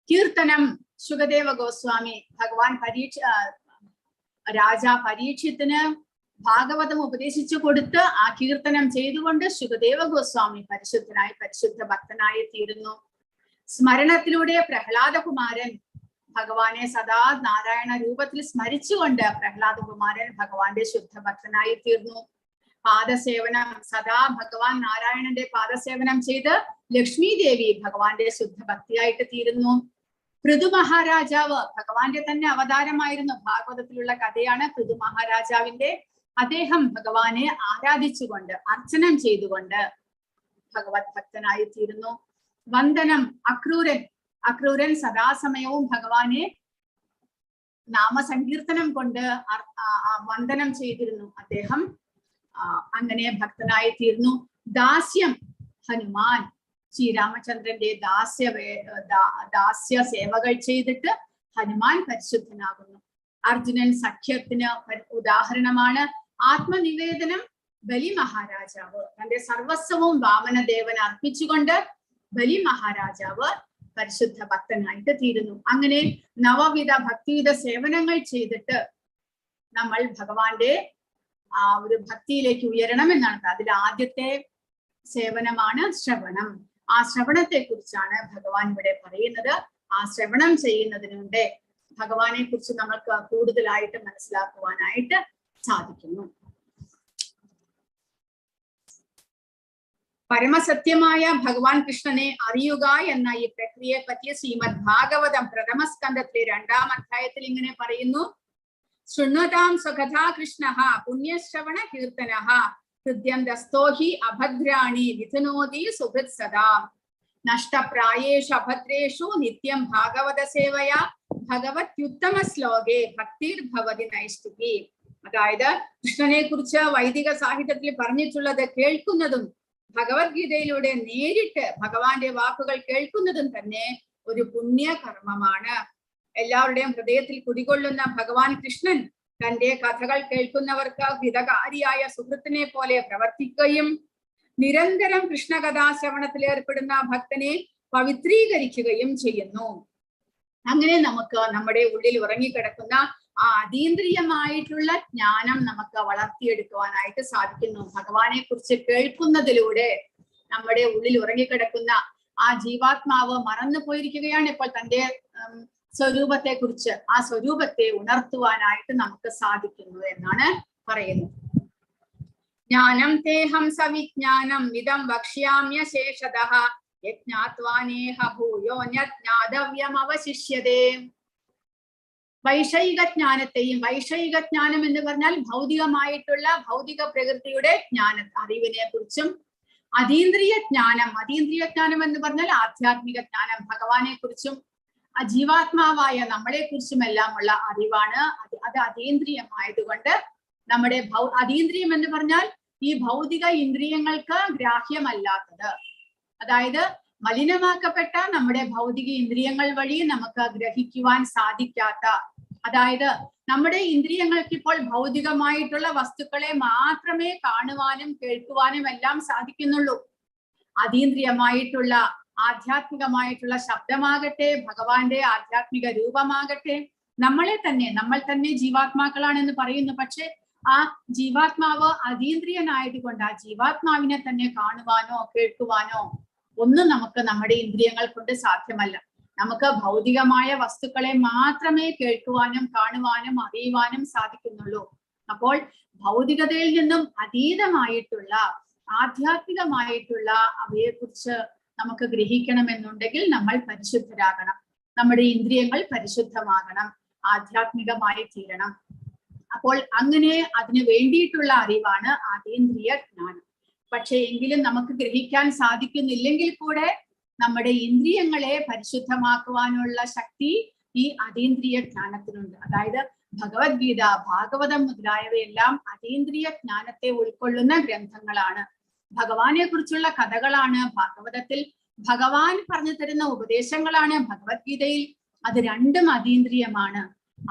കീർത്തനം, ശുകദേവ ഗോസ്വാമി ഭഗവാൻ രാജാ പരീക്ഷത്തിന് ഭാഗവതം ഉപദേശിച്ചു കൊടുത്ത് ആ കീർത്തനം ചെയ്തുകൊണ്ട് ശുകദേവ ഗോസ്വാമി പരിശുദ്ധനായി പരിശുദ്ധ ഭക്തനായി തീരുന്നു. സ്മരണത്തിലൂടെ പ്രഹ്ലാദകുമാരൻ ഭഗവാനെ സദാ നാരായണ രൂപത്തിൽ സ്മരിച്ചുകൊണ്ട് പ്രഹ്ലാദകുമാരൻ ഭഗവാന്റെ ശുദ്ധ ഭക്തനായി തീർന്നു. പാദസേവനം, സദാ ഭഗവാൻ നാരായണന്റെ പാദസേവനം ചെയ്ത് ലക്ഷ്മി ദേവി ഭഗവാന്റെ ശുദ്ധ ഭക്തിയായിട്ട് തീരുന്നു. പൃഥു മഹാരാജാവ് ഭഗവാന്റെ തന്നെ അവതാരമായിരുന്നു. ഭാഗവതത്തിലുള്ള കഥയാണ് പൃഥു മഹാരാജാവിന്റെ. അദ്ദേഹം ഭഗവാനെ ആരാധിച്ചുകൊണ്ട് അർച്ചനം ചെയ്തുകൊണ്ട് ഭഗവത് ഭക്തനായി തീരുന്നു. വന്ദനം, അക്രൂരൻ സദാസമയവും ഭഗവാനെ നാമസങ്കീർത്തനം കൊണ്ട് വന്ദനം ചെയ്തിരുന്നു. അദ്ദേഹം അങ്ങനെ ഭക്തനായി തീർന്നു. ദാസ്യം, ഹനുമാൻ ശ്രീരാമചന്ദ്രന്റെ ദാസ്യ സേവകൾ ചെയ്തിട്ട് ഹനുമാൻ പരിശുദ്ധനാകുന്നു. അർജുനൻ സഖ്യത്തിന് ഉദാഹരണമാണ്. ആത്മനിവേദനം, ബലി മഹാരാജാവ് തന്റെ സർവസ്വവും വാമനദേവന് അർപ്പിച്ചുകൊണ്ട് ബലി മഹാരാജാവ് പരിശുദ്ധ ഭക്തനായിട്ട് തീരുന്നു. അങ്ങനെ നവവിധ ഭക്തിയുത സേവനങ്ങൾ ചെയ്തിട്ട് നമ്മൾ ഭഗവാന്റെ ആ ഒരു ഭക്തിയിലേക്ക് ഉയരണം എന്നാണ്. അതിൽ ആദ്യത്തെ സേവനമാണ് ശ്രവണം. ആ ശ്രവണത്തെ കുറിച്ചാണ് ഭഗവാൻ ഇവിടെ പറയുന്നത്. ആ ശ്രവണം ചെയ്യുന്നതിനുണ്ട് ഭഗവാനെ കുറിച്ച് നമുക്ക് കൂടുതലായിട്ട് മനസ്സിലാക്കുവാനായിട്ട് സാധിക്കുന്നു. പരമസത്യമായ ഭഗവാൻ കൃഷ്ണനെ അറിയുക എന്ന ഈ പ്രക്രിയയെ പറ്റി ശ്രീമദ് ഭാഗവതം പ്രഥമ സ്കന്ധത്തിലെ 2-ാം അധ്യായത്തിൽ ഇങ്ങനെ പറയുന്നു. ശൃണ്വതാം സ്വകഥാ കൃഷ്ണഃ പുണ്യശ്രവണ കീർത്തനഃ ഹൃദ്യന്തസ്തോ ഹി അഭദ്രാണി വിധുനോതി സുഹൃത് സദാ നഷ്ടപ്രായേഷു അഭദ്രേഷു നിത്യം ഭാഗവത സേവയാ ഭഗവത്യുത്തമ ശ്ലോകേ ഭക്തിർഭവതി നൈഷ്ഠികി. അതായത് കൃഷ്ണനെ കുറിച്ച് വൈദിക സാഹിത്യത്തിൽ പറഞ്ഞിട്ടുള്ളത് കേൾക്കുന്നതും ഭഗവത്ഗീതയിലൂടെ നേരിട്ട് ഭഗവാന്റെ വാക്കുകൾ കേൾക്കുന്നതും തന്നെ ഒരു പുണ്യകർമ്മമാണ്. എല്ലാവരുടെയും ഹൃദയത്തിൽ കുടികൊള്ളുന്ന ഭഗവാൻ കൃഷ്ണൻ തന്റെ കഥകൾ കേൾക്കുന്നവർക്ക് ഹിതകാരിയായ സുഹൃത്തിനെ പോലെ പ്രവർത്തിക്കുകയും നിരന്തരം കൃഷ്ണകഥാശ്രവണത്തിൽ ഏർപ്പെടുന്ന ഭക്തനെ പവിത്രീകരിക്കുകയും ചെയ്യുന്നു. അങ്ങനെ നമുക്ക് നമ്മുടെ ഉള്ളിൽ ഉറങ്ങിക്കിടക്കുന്ന ആ അതീന്ദ്രിയമായിട്ടുള്ള ജ്ഞാനം നമുക്ക് വളർത്തിയെടുക്കുവാനായിട്ട് സാധിക്കുന്നു. ഭഗവാനെ കുറിച്ച് കേൾക്കുന്നതിലൂടെ നമ്മുടെ ഉള്ളിൽ ഉറങ്ങിക്കിടക്കുന്ന ആ ജീവാത്മാവ് മറന്നു പോയിരിക്കുകയാണ് ഇപ്പോൾ തന്റെ സ്വരൂപത്തെ കുറിച്ച്. ആ സ്വരൂപത്തെ ഉണർത്തുവാനായിട്ട് നമുക്ക് സാധിക്കുന്നു എന്നാണ് പറയുന്നത്. ജ്ഞാനം തേഹം സവിജ്ഞാനം ഇദം വക്ഷ്യാമ്യ ശേഷതഃ യജ്ഞാത്വാനേഹ ഭൂയോ ജ്ഞാതവ്യം അവശിഷ്യതേ. വൈഷയിക ജ്ഞാനത്തെയും, വൈഷയിക ജ്ഞാനം എന്ന് പറഞ്ഞാൽ ഭൗതികമായിട്ടുള്ള ഭൗതിക പ്രകൃതിയുടെ അറിവിനെ കുറിച്ചും, അതീന്ദ്രിയ ജ്ഞാനം എന്ന് പറഞ്ഞാൽ ആധ്യാത്മിക ജ്ഞാനം, ഭഗവാനെ കുറിച്ചും ജീവാത്മാവായ നമ്മളെ കുറിച്ചുമെല്ലാം ഉള്ള അറിവാണ്. അത് അതീന്ദ്രിയമായതുകൊണ്ട് നമ്മുടെ അതീന്ദ്രിയം എന്ന് പറഞ്ഞാൽ ഈ ഭൗതിക ഇന്ദ്രിയങ്ങൾക്ക് ഗ്രാഹ്യമല്ലാത്തത്, അതായത് മലിനമാക്കപ്പെട്ട നമ്മുടെ ഭൗതിക ഇന്ദ്രിയങ്ങൾ വഴി നമുക്ക് ഗ്രഹിക്കുവാൻ സാധിക്കാത്ത, അതായത് നമ്മുടെ ഇന്ദ്രിയങ്ങൾക്ക് ഇപ്പോൾ ഭൗതികമായിട്ടുള്ള വസ്തുക്കളെ മാത്രമേ കാണുവാനും കേൾക്കുവാനും എല്ലാം സാധിക്കുന്നുള്ളൂ. അതീന്ദ്രിയമായിട്ടുള്ള ആധ്യാത്മികമായിട്ടുള്ള ശബ്ദമാകട്ടെ, ഭഗവാന്റെ ആധ്യാത്മിക രൂപമാകട്ടെ, നമ്മൾ തന്നെ ജീവാത്മാക്കളാണെന്ന് പറയുന്നു. പക്ഷെ ആ ജീവാത്മാവ് അതീന്ദ്രിയനായതുകൊണ്ട് ആ ജീവാത്മാവിനെ തന്നെ കാണുവാനോ കേൾക്കുവാനോ ഒന്നും നമുക്ക് നമ്മുടെ ഇന്ദ്രിയങ്ങൾ കൊണ്ട് സാധ്യമല്ല. നമുക്ക് ഭൗതികമായ വസ്തുക്കളെ മാത്രമേ കേൾക്കുവാനും കാണുവാനും അറിയുവാനും സാധിക്കുന്നുള്ളൂ. അപ്പോൾ ഭൗതികതയിൽ നിന്നും അതീതമായിട്ടുള്ള ആധ്യാത്മികമായിട്ടുള്ള അവയെക്കുറിച്ച് നമുക്ക് ഗ്രഹിക്കണമെന്നുണ്ടെങ്കിൽ നമ്മൾ പരിശുദ്ധരാകണം, നമ്മുടെ ഇന്ദ്രിയങ്ങൾ പരിശുദ്ധമാകണം, ആധ്യാത്മികമായി തീരണം. അപ്പോൾ അങ്ങനെ അതിന് വേണ്ടിയിട്ടുള്ള അറിവാണ് അതീന്ദ്രിയ ജ്ഞാനം. പക്ഷെ എങ്കിലും നമുക്ക് ഗ്രഹിക്കാൻ സാധിക്കുന്നില്ലെങ്കിൽ കൂടെ നമ്മുടെ ഇന്ദ്രിയങ്ങളെ പരിശുദ്ധമാക്കുവാനുള്ള ശക്തി ഈ അതീന്ദ്രിയ ജ്ഞാനത്തിനുണ്ട്. അതായത് ഭഗവത്ഗീത, ഭാഗവതം മുതലായവയെല്ലാം അതീന്ദ്രിയ ജ്ഞാനത്തെ ഉൾക്കൊള്ളുന്ന ഗ്രന്ഥങ്ങളാണ്. ഭഗവാനെ കുറിച്ചുള്ള കഥകളാണ് ഭാഗവതത്തിൽ, ഭഗവാൻ പറഞ്ഞു തരുന്ന ഉപദേശങ്ങളാണ് ഭഗവത്ഗീതയിൽ. അത് രണ്ടും അതീന്ദ്രിയമാണ്.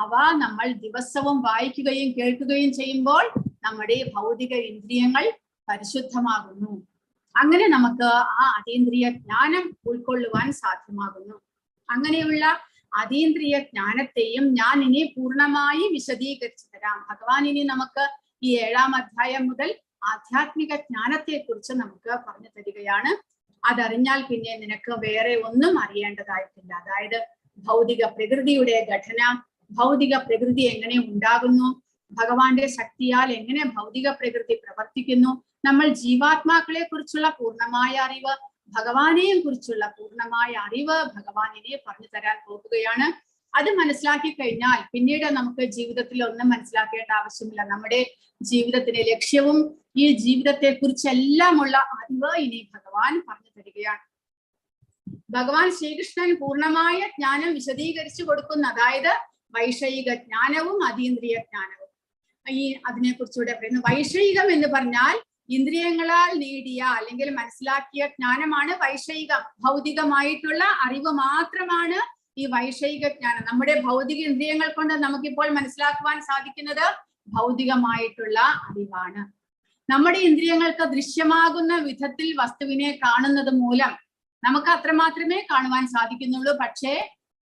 അവ നമ്മൾ ദിവസവും വായിക്കുകയും കേൾക്കുകയും ചെയ്യുമ്പോൾ നമ്മുടെ ഭൗതിക ഇന്ദ്രിയങ്ങൾ പരിശുദ്ധമാകുന്നു. അങ്ങനെ നമുക്ക് ആ അതീന്ദ്രിയ ജ്ഞാനം ഉൾക്കൊള്ളുവാൻ സാധ്യമാകുന്നു. അങ്ങനെയുള്ള അതീന്ദ്രിയ ജ്ഞാനത്തെയും ഞാൻ ഇനി പൂർണ്ണമായി വിശദീകരിച്ചു തരാം. ഭഗവാൻ ഇനി നമുക്ക് ഈ 7-ാം അധ്യായം മുതൽ ആധ്യാത്മിക ജ്ഞാനത്തെ കുറിച്ച് നമുക്ക് പറഞ്ഞു തരികയാണ്. അതറിഞ്ഞാൽ പിന്നെ നിനക്ക് വേറെ ഒന്നും അറിയേണ്ടതായിട്ടില്ല. അതായത് ഭൗതിക പ്രകൃതിയുടെ ഘടന, ഭൗതിക പ്രകൃതി എങ്ങനെ ഉണ്ടാകുന്നു, ഭഗവാന്റെ ശക്തിയാൽ എങ്ങനെ ഭൗതിക പ്രകൃതി പ്രവർത്തിക്കുന്നു, നമ്മൾ ജീവാത്മാക്കളെ കുറിച്ചുള്ള പൂർണ്ണമായ അറിവ്, ഭഗവാനെയും കുറിച്ചുള്ള പൂർണ്ണമായ അറിവ് ഭഗവാനിനെ പറഞ്ഞു തരാൻ പോകുകയാണ്. അത് മനസ്സിലാക്കി കഴിഞ്ഞാൽ പിന്നീട് നമുക്ക് ജീവിതത്തിൽ ഒന്നും മനസ്സിലാക്കേണ്ട ആവശ്യമില്ല. നമ്മുടെ ജീവിതത്തിന്റെ ലക്ഷ്യവും ഈ ജീവിതത്തെ കുറിച്ചെല്ലാമുള്ള അറിവ് ഇനി ഭഗവാൻ പറഞ്ഞു തരികയാണ്. ഭഗവാൻ ശ്രീകൃഷ്ണൻ പൂർണ്ണമായ ജ്ഞാനം വിശദീകരിച്ചു കൊടുക്കുന്ന, അതായത് വൈഷയിക ജ്ഞാനവും അതീന്ദ്രിയ ജ്ഞാനവും ഈ അതിനെ കുറിച്ചുകൂടെ പറയുന്നു. വൈഷയികം എന്ന് പറഞ്ഞാൽ ഇന്ദ്രിയങ്ങളാൽ നേടിയ അല്ലെങ്കിൽ മനസ്സിലാക്കിയ ജ്ഞാനമാണ് വൈഷയികം. ഭൗതികമായിട്ടുള്ള അറിവ് മാത്രമാണ് ഈ വൈഷയിക ജ്ഞാനം. നമ്മുടെ ഭൗതിക ഇന്ദ്രിയങ്ങൾ കൊണ്ട് നമുക്കിപ്പോൾ മനസ്സിലാക്കുവാൻ സാധിക്കുന്നത് ഭൗതികമായിട്ടുള്ള അറിവാണ്. നമ്മുടെ ഇന്ദ്രിയങ്ങൾക്ക് ദൃശ്യമാകുന്ന വിധത്തിൽ വസ്തുവിനെ കാണുന്നത് മൂലം നമുക്ക് അത്രമാത്രമേ കാണുവാൻ സാധിക്കുന്നുള്ളൂ. പക്ഷേ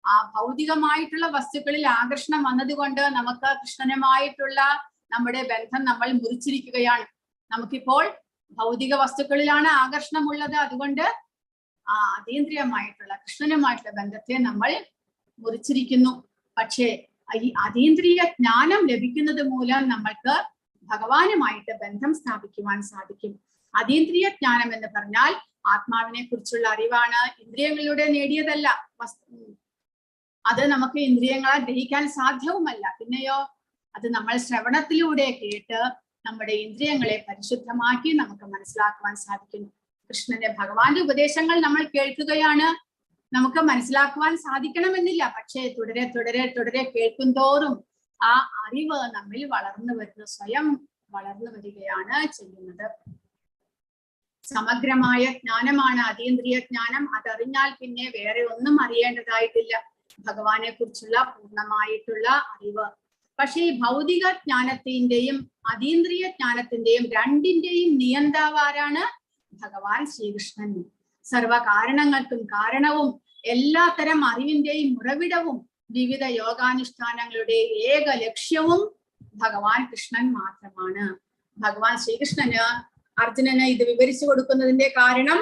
ആ ഭൗതികമായിട്ടുള്ള വസ്തുക്കളിൽ ആകർഷണം വന്നതുകൊണ്ട് നമുക്ക് കൃഷ്ണനുമായിട്ടുള്ള നമ്മുടെ ബന്ധം നമ്മൾ മുറിച്ചിരിക്കുകയാണ്. നമുക്കിപ്പോൾ ഭൗതിക വസ്തുക്കളിലാണ് ആകർഷണമുള്ളത്. അതുകൊണ്ട് ആ അതീന്ദ്രിയമായിട്ടുള്ള കൃഷ്ണനുമായിട്ടുള്ള ബന്ധത്തെ നമ്മൾ മുറിച്ചിരിക്കുന്നു. പക്ഷേ ഈ അതീന്ദ്രിയ ജ്ഞാനം ലഭിക്കുന്നത് മൂലം നമ്മൾക്ക് ഭഗവാനുമായിട്ട് ബന്ധം സ്ഥാപിക്കുവാൻ സാധിക്കും. അതീന്ദ്രിയ ജ്ഞാനം എന്ന് പറഞ്ഞാൽ ആത്മാവിനെ കുറിച്ചുള്ള അറിവാണ്. ഇന്ദ്രിയങ്ങളിലൂടെ നേടിയതല്ല. അത് നമുക്ക് ഇന്ദ്രിയങ്ങളാൽ ഗ്രഹിക്കാൻ സാധ്യവുമല്ല. പിന്നെയോ അത് നമ്മൾ ശ്രവണത്തിലൂടെ കേട്ട് നമ്മുടെ ഇന്ദ്രിയങ്ങളെ പരിശുദ്ധമാക്കി നമുക്ക് മനസ്സിലാക്കുവാൻ സാധിക്കുന്നു. കൃഷ്ണന്റെ ഭഗവാന്റെ ഉപദേശങ്ങൾ നമ്മൾ കേൾക്കുകയാണ്. നമുക്ക് മനസ്സിലാക്കുവാൻ സാധിക്കണമെന്നില്ല. പക്ഷേ തുടരെ തുടരെ തുടരെ കേൾക്കും തോറും ആ അറിവ് നമ്മിൽ വളർന്നു വരുന്നു, സ്വയം വളർന്നു വരികയാണ് ചെയ്യുന്നത്. സമഗ്രമായ ജ്ഞാനമാണ് അതീന്ദ്രിയ ജ്ഞാനം. അതറിഞ്ഞാൽ പിന്നെ വേറെ ഒന്നും അറിയേണ്ടതായിട്ടില്ല, ഭഗവാനെ കുറിച്ചുള്ള പൂർണ്ണമായിട്ടുള്ള അറിവ്. പക്ഷേ ഈ ഭൗതിക ജ്ഞാനത്തിന്റെയും അതീന്ദ്രിയ ജ്ഞാനത്തിന്റെയും രണ്ടിന്റെയും നിയന്താവാരാണ്? ഭഗവാൻ ശ്രീകൃഷ്ണൻ. സർവകാരണങ്ങൾക്കും കാരണവും എല്ലാത്തരം അറിവിന്റെയും ഉറവിടവും വിവിധ യോഗാനുഷ്ഠാനങ്ങളുടെ ഏക ലക്ഷ്യവും ഭഗവാൻ കൃഷ്ണൻ മാത്രമാണ്. ഭഗവാൻ ശ്രീകൃഷ്ണന് അർജുനന് ഇത് വിവരിച്ചു കൊടുക്കുന്നതിന്റെ കാരണം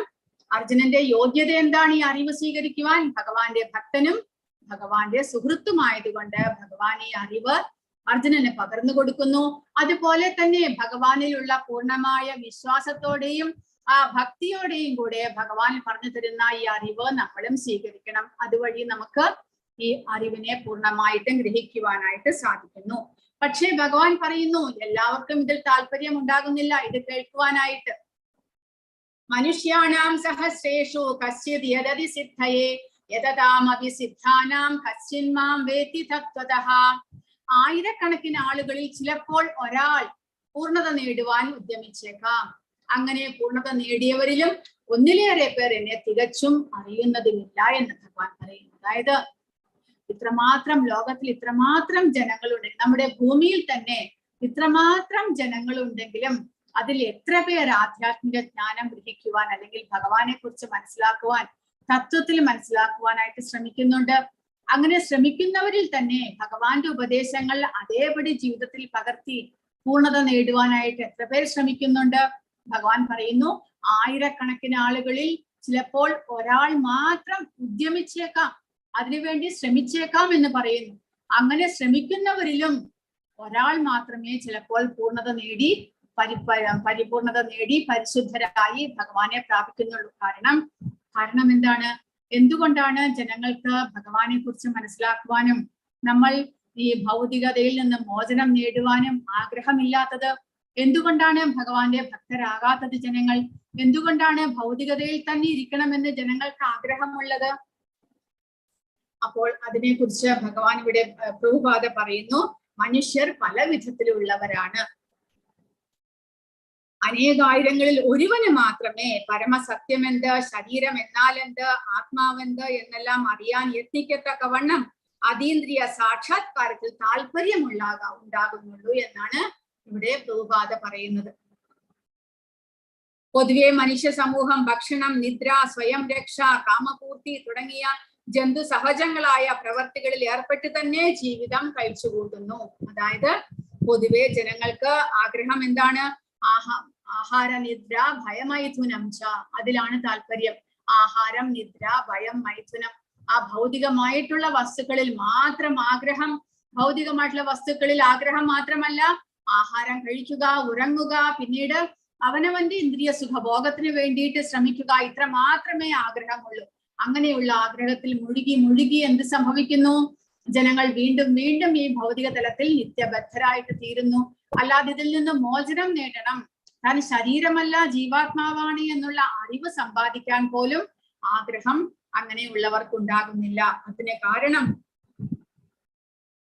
അർജുനന്റെ യോഗ്യത എന്താണ് ഈ അറിവ് സ്വീകരിക്കുവാൻ? ഭഗവാന്റെ ഭക്തനും ഭഗവാന്റെ സുഹൃത്തുമായതുകൊണ്ട് ഭഗവാൻ ഈ അറിവ് അർജുനന് പകർന്നു കൊടുക്കുന്നു. അതുപോലെ തന്നെ ഭഗവാനിലുള്ള പൂർണ്ണമായ വിശ്വാസത്തോടെയും ആ ഭക്തിയോടെയും കൂടെ ഭഗവാൻ പറഞ്ഞു തരുന്ന ഈ അറിവ് നമ്മളും സ്വീകരിക്കണം. അതുവഴി നമുക്ക് ഈ അറിവിനെ പൂർണ്ണമായിട്ടും ഗ്രഹിക്കുവാനായിട്ട് സാധിക്കുന്നു. പക്ഷേ ഭഗവാൻ പറയുന്നു എല്ലാവർക്കും ഇതിൽ താല്പര്യം ഉണ്ടാകുന്നില്ല ഇത് കേൾക്കുവാനായിട്ട്. മനുഷ്യാണാം സഹസ്രേഷു കശ്ചിത് യദതി സിദ്ധയേ യതതാമപി സിദ്ധാനാം കശ്ചിന്മാം വേത്തി തത്വതഃ. ആയിരക്കണക്കിന് ആളുകളിൽ ചിലപ്പോൾ ഒരാൾ പൂർണ്ണത നേടുവാൻ ഉദ്യമിച്ചേക്കാം. അങ്ങനെ പൂർണ്ണത നേടിയവരിലും ഒന്നിലേറെ പേർ എന്നെ തികച്ചും അറിയുന്നതുമില്ല എന്ന് ഭഗവാൻ പറയുന്നു. അതായത് ഇത്രമാത്രം ലോകത്തിൽ ഇത്രമാത്രം ജനങ്ങളുണ്ട്, നമ്മുടെ ഭൂമിയിൽ തന്നെ ഇത്രമാത്രം ജനങ്ങളുണ്ടെങ്കിലും അതിൽ എത്ര പേർ ആധ്യാത്മിക ജ്ഞാനം ഗ്രഹിക്കുവാൻ അല്ലെങ്കിൽ ഭഗവാനെ കുറിച്ച് മനസ്സിലാക്കുവാൻ, തത്വത്തിൽ മനസ്സിലാക്കുവാനായിട്ട് ശ്രമിക്കുന്നുണ്ട്? അങ്ങനെ ശ്രമിക്കുന്നവരിൽ തന്നെ ഭഗവാന്റെ ഉപദേശങ്ങൾ അതേപടി ജീവിതത്തിൽ പകർത്തി പൂർണ്ണത നേടുവാനായിട്ട് എത്ര പേർ ശ്രമിക്കുന്നുണ്ട്? ഭഗവാൻ പറയുന്നു ആയിരക്കണക്കിന് ആളുകളിൽ ചിലപ്പോൾ ഒരാൾ മാത്രം ഉദ്യമിച്ചേക്കാം, അതിനുവേണ്ടി ശ്രമിച്ചേക്കാം എന്ന് പറയുന്നു. അങ്ങനെ ശ്രമിക്കുന്നവരിലും ഒരാൾ മാത്രമേ ചിലപ്പോൾ പൂർണ്ണത നേടി പരിപൂർണത നേടി പരിശുദ്ധരായി ഭഗവാനെ പ്രാപിക്കുന്നുള്ളൂ. കാരണം എന്താണ്? എന്തുകൊണ്ടാണ് ജനങ്ങൾക്ക് ഭഗവാനെ കുറിച്ച് മനസ്സിലാക്കുവാനും നമ്മൾ ഈ ഭൗതികതയിൽ നിന്ന് മോചനം നേടുവാനും ആഗ്രഹമില്ലാത്തത്? എന്തുകൊണ്ടാണ് ഭഗവാന്റെ ഭക്തരാകാത്തത് ജനങ്ങൾ? എന്തുകൊണ്ടാണ് ഭൗതികതയിൽ തന്നെ ഇരിക്കണമെന്ന് ജനങ്ങൾക്ക് ആഗ്രഹമുള്ളത്? അപ്പോൾ അതിനെക്കുറിച്ച് ഭഗവാൻ ഇവിടെ പ്രഭുപാദ പറയുന്നു, മനുഷ്യർ പല വിധത്തിലുള്ളവരാണ്. അനേകായിരങ്ങളിൽ ഒരുവന് മാത്രമേ പരമസത്യമെന്ത്, ശരീരം എന്നാലെന്ത്, ആത്മാവെന്ത് എന്നെല്ലാം അറിയാൻ യത്നിക്കത്തക്കവണ്ണം അതീന്ദ്രിയ സാക്ഷാത്കാരത്തിൽ ഉണ്ടാകുന്നുള്ളൂ എന്നാണ് ഇവിടെ പ്രഭുപാദ പറയുന്നത്. പൊതുവെ മനുഷ്യ സമൂഹം ഭക്ഷണം, നിദ്ര, സ്വയം രക്ഷ, കാമപൂർത്തി തുടങ്ങിയ ജന്തു സഹജങ്ങളായ പ്രവർത്തികളിൽ ഏർപ്പെട്ട് തന്നെ ജീവിതം കഴിച്ചുകൂട്ടുന്നു. അതായത് പൊതുവെ ജനങ്ങൾക്ക് ആഗ്രഹം എന്താണ്? ആഹാര, നിദ്ര, ഭയമൈഥുനം ച, അതിലാണ് താല്പര്യം. ആഹാരം, നിദ്ര, ഭയം, മൈഥുനം, ആ ഭൗതികമായിട്ടുള്ള വസ്തുക്കളിൽ മാത്രം ആഗ്രഹം. ഭൗതികമായിട്ടുള്ള വസ്തുക്കളിൽ ആഗ്രഹം മാത്രമല്ല, ആഹാരം കഴിക്കുക, ഉറങ്ങുക, പിന്നീട് അവനവന്റെ ഇന്ദ്രിയ സുഖഭോഗത്തിന് വേണ്ടിയിട്ട് ശ്രമിക്കുക, ഇത്ര മാത്രമേ ആഗ്രഹമുള്ളൂ. അങ്ങനെയുള്ള ആഗ്രഹത്തിൽ മുഴുകി എന്ത് സംഭവിക്കുന്നു? ജനങ്ങൾ വീണ്ടും വീണ്ടും ഈ ഭൗതിക തലത്തിൽ നിത്യബദ്ധരായിട്ട് തീരുന്നു. അല്ലാതെ ഇതിൽ നിന്ന് മോചനം നേടണം, താൻ ശരീരമല്ല ജീവാത്മാവാണ് എന്നുള്ള അറിവ് സമ്പാദിക്കാൻ പോലും ആഗ്രഹം അങ്ങനെയുള്ളവർക്കുണ്ടാകുന്നില്ല. അതിന് കാരണം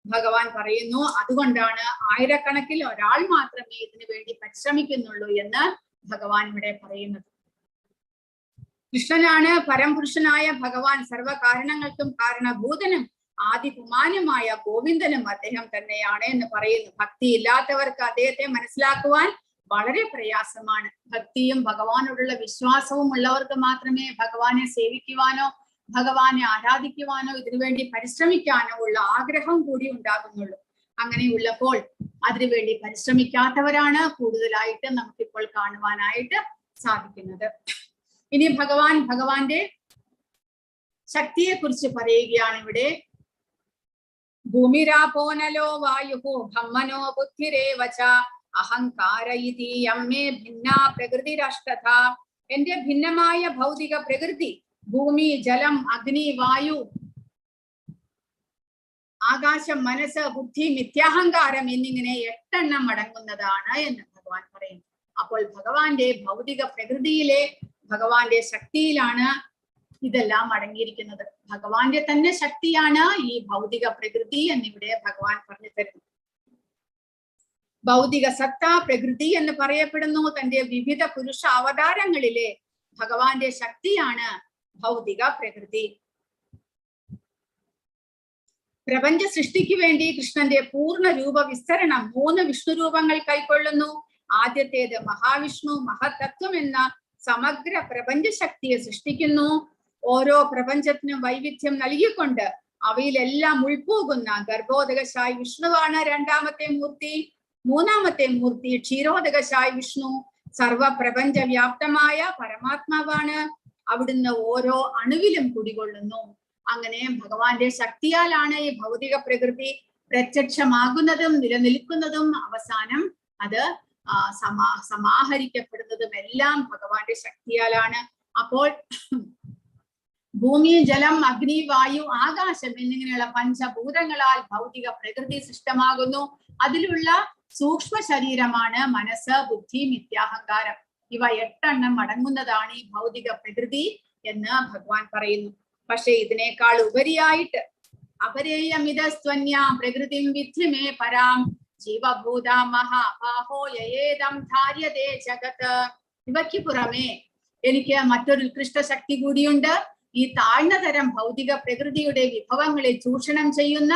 ഭഗവാൻ പറയുന്നു, അതുകൊണ്ടാണ് ആയിരക്കണക്കിൽ ഒരാൾ മാത്രമേ ഇതിനു വേണ്ടി പരിശ്രമിക്കുന്നുള്ളൂ എന്ന് ഭഗവാൻ ഇവിടെ പറയുന്നത്. കൃഷ്ണനാണ് പരംപുരുഷനായ ഭഗവാൻ, സർവകാരണങ്ങൾക്കും കാരണഭൂതനും ആദികുമാനുമായ ഗോവിന്ദനും അദ്ദേഹം തന്നെയാണ് എന്ന് പറയുന്നു. ഭക്തി ഇല്ലാത്തവർക്ക് അദ്ദേഹത്തെ മനസ്സിലാക്കുവാൻ വളരെ പ്രയാസമാണ്. ഭക്തിയും ഭഗവാനോടുള്ള വിശ്വാസവും ഉള്ളവർക്ക് മാത്രമേ ഭഗവാനെ സേവിക്കുവാനോ ഭഗവാനെ ആരാധിക്കുവാനോ ഇതിനുവേണ്ടി പരിശ്രമിക്കാനോ ഉള്ള ആഗ്രഹം കൂടി ഉണ്ടാകുന്നുള്ളൂ. അങ്ങനെയുള്ളപ്പോൾ അതിനുവേണ്ടി പരിശ്രമിക്കാത്തവരാണ് കൂടുതലായിട്ട് നമുക്കിപ്പോൾ കാണുവാനായിട്ട് സാധിക്കുന്നത്. ഇനി ഭഗവാന്റെ ശക്തിയെ കുറിച്ച് പറയുകയാണ് ഇവിടെ. ഭൂമിരാപോനലോ വായുഹോ ബ്രഹ്മനോ ബുദ്ധിരേവച അഹങ്കാര ഇതി യമ്മേ ഭിന്നാ പ്രകൃതിരഷ്ടഥ. എന്റെ ഭിന്നമായ ഭൗതിക പ്രകൃതി ഭൂമി, ജലം, അഗ്നി, വായു, ആകാശം, മനസ്സ്, ബുദ്ധി, മിഥ്യാഹങ്കാരം എന്നിങ്ങനെ 8 അടങ്ങുന്നതാണ് എന്ന് ഭഗവാൻ പറയുന്നു. അപ്പോൾ ഭഗവാന്റെ ഭൗതിക പ്രകൃതിയിലെ ഭഗവാന്റെ ശക്തിയിലാണ് ഇതെല്ലാം അടങ്ങിയിരിക്കുന്നത്. ഭഗവാന്റെ തന്നെ ശക്തിയാണ് ഈ ഭൗതിക പ്രകൃതി എന്നിവിടെ ഭഗവാൻ പറഞ്ഞു തരുന്നു. ഭൗതിക സത്ത പ്രകൃതി എന്ന് പറയപ്പെടുന്നു. തന്റെ വിവിധ പുരുഷ അവതാരങ്ങളിലെ ഭഗവാന്റെ ശക്തിയാണ് ഭൗതിക പ്രകൃതി. പ്രപഞ്ച സൃഷ്ടിക്ക് വേണ്ടി കൃഷ്ണന്റെ പൂർണ്ണ രൂപ വിസ്തരണം 3 വിഷ്ണു രൂപങ്ങൾ കൈക്കൊള്ളുന്നു. ആദ്യത്തേത് മഹാവിഷ്ണു മഹത്തത്വം എന്ന സമഗ്ര പ്രപഞ്ച ശക്തിയെ സൃഷ്ടിക്കുന്നു. ഓരോ പ്രപഞ്ചത്തിനും വൈവിധ്യം നൽകിക്കൊണ്ട് അവയിലെല്ലാം ഉൾപോകുന്ന ഗർഭോദകശായി വിഷ്ണുവാണ് രണ്ടാമത്തെ മൂർത്തി. മൂന്നാമത്തെ മൂർത്തി ക്ഷീരോദകശായി വിഷ്ണു സർവ പ്രപഞ്ച വ്യാപ്തമായ പരമാത്മാവാണ്. അവിടുന്ന് ഓരോ അണുവിലും കുടികൊള്ളുന്നു. അങ്ങനെ ഭഗവാന്റെ ശക്തിയാലാണ് ഈ ഭൗതിക പ്രകൃതി പ്രത്യക്ഷമാകുന്നതും നിലനിൽക്കുന്നതും അവസാനം അത് സമാഹരിക്കപ്പെടുന്നതും എല്ലാം ഭഗവാന്റെ ശക്തിയാലാണ്. അപ്പോൾ ഭൂമി, ജലം, അഗ്നി, വായു, ആകാശം എന്നിങ്ങനെയുള്ള പഞ്ചഭൂതങ്ങളാൽ ഭൗതിക പ്രകൃതി സൃഷ്ടമാകുന്നു. അതിലുള്ള സൂക്ഷ്മ ശരീരമാണ് മനസ്സ്, ബുദ്ധി, മിഥ്യാഹങ്കാരം. ഇവ 8 അടങ്ങുന്നതാണ് ഈ ഭൗതിക പ്രകൃതി എന്ന് ഭഗവാൻ പറയുന്നു. പക്ഷെ ഇതിനേക്കാൾ ഉപരിയായിട്ട് അപരേയമിതസ്ത്വന്യാം പ്രകൃതിം വിദ്ധി മേ പരാം ജീവഭൂത മഹാബാഹോ യേദം ധാര്യതേ ജഗത്. ഇവയ്ക്ക് പുറമേ എനിക്ക് മറ്റൊരു ഉത്കൃഷ്ട ശക്തി കൂടിയുണ്ട്. ഈ താഴ്ന്ന തരം ഭൗതിക പ്രകൃതിയുടെ വിഭവങ്ങളെ ചൂഷണം ചെയ്യുന്ന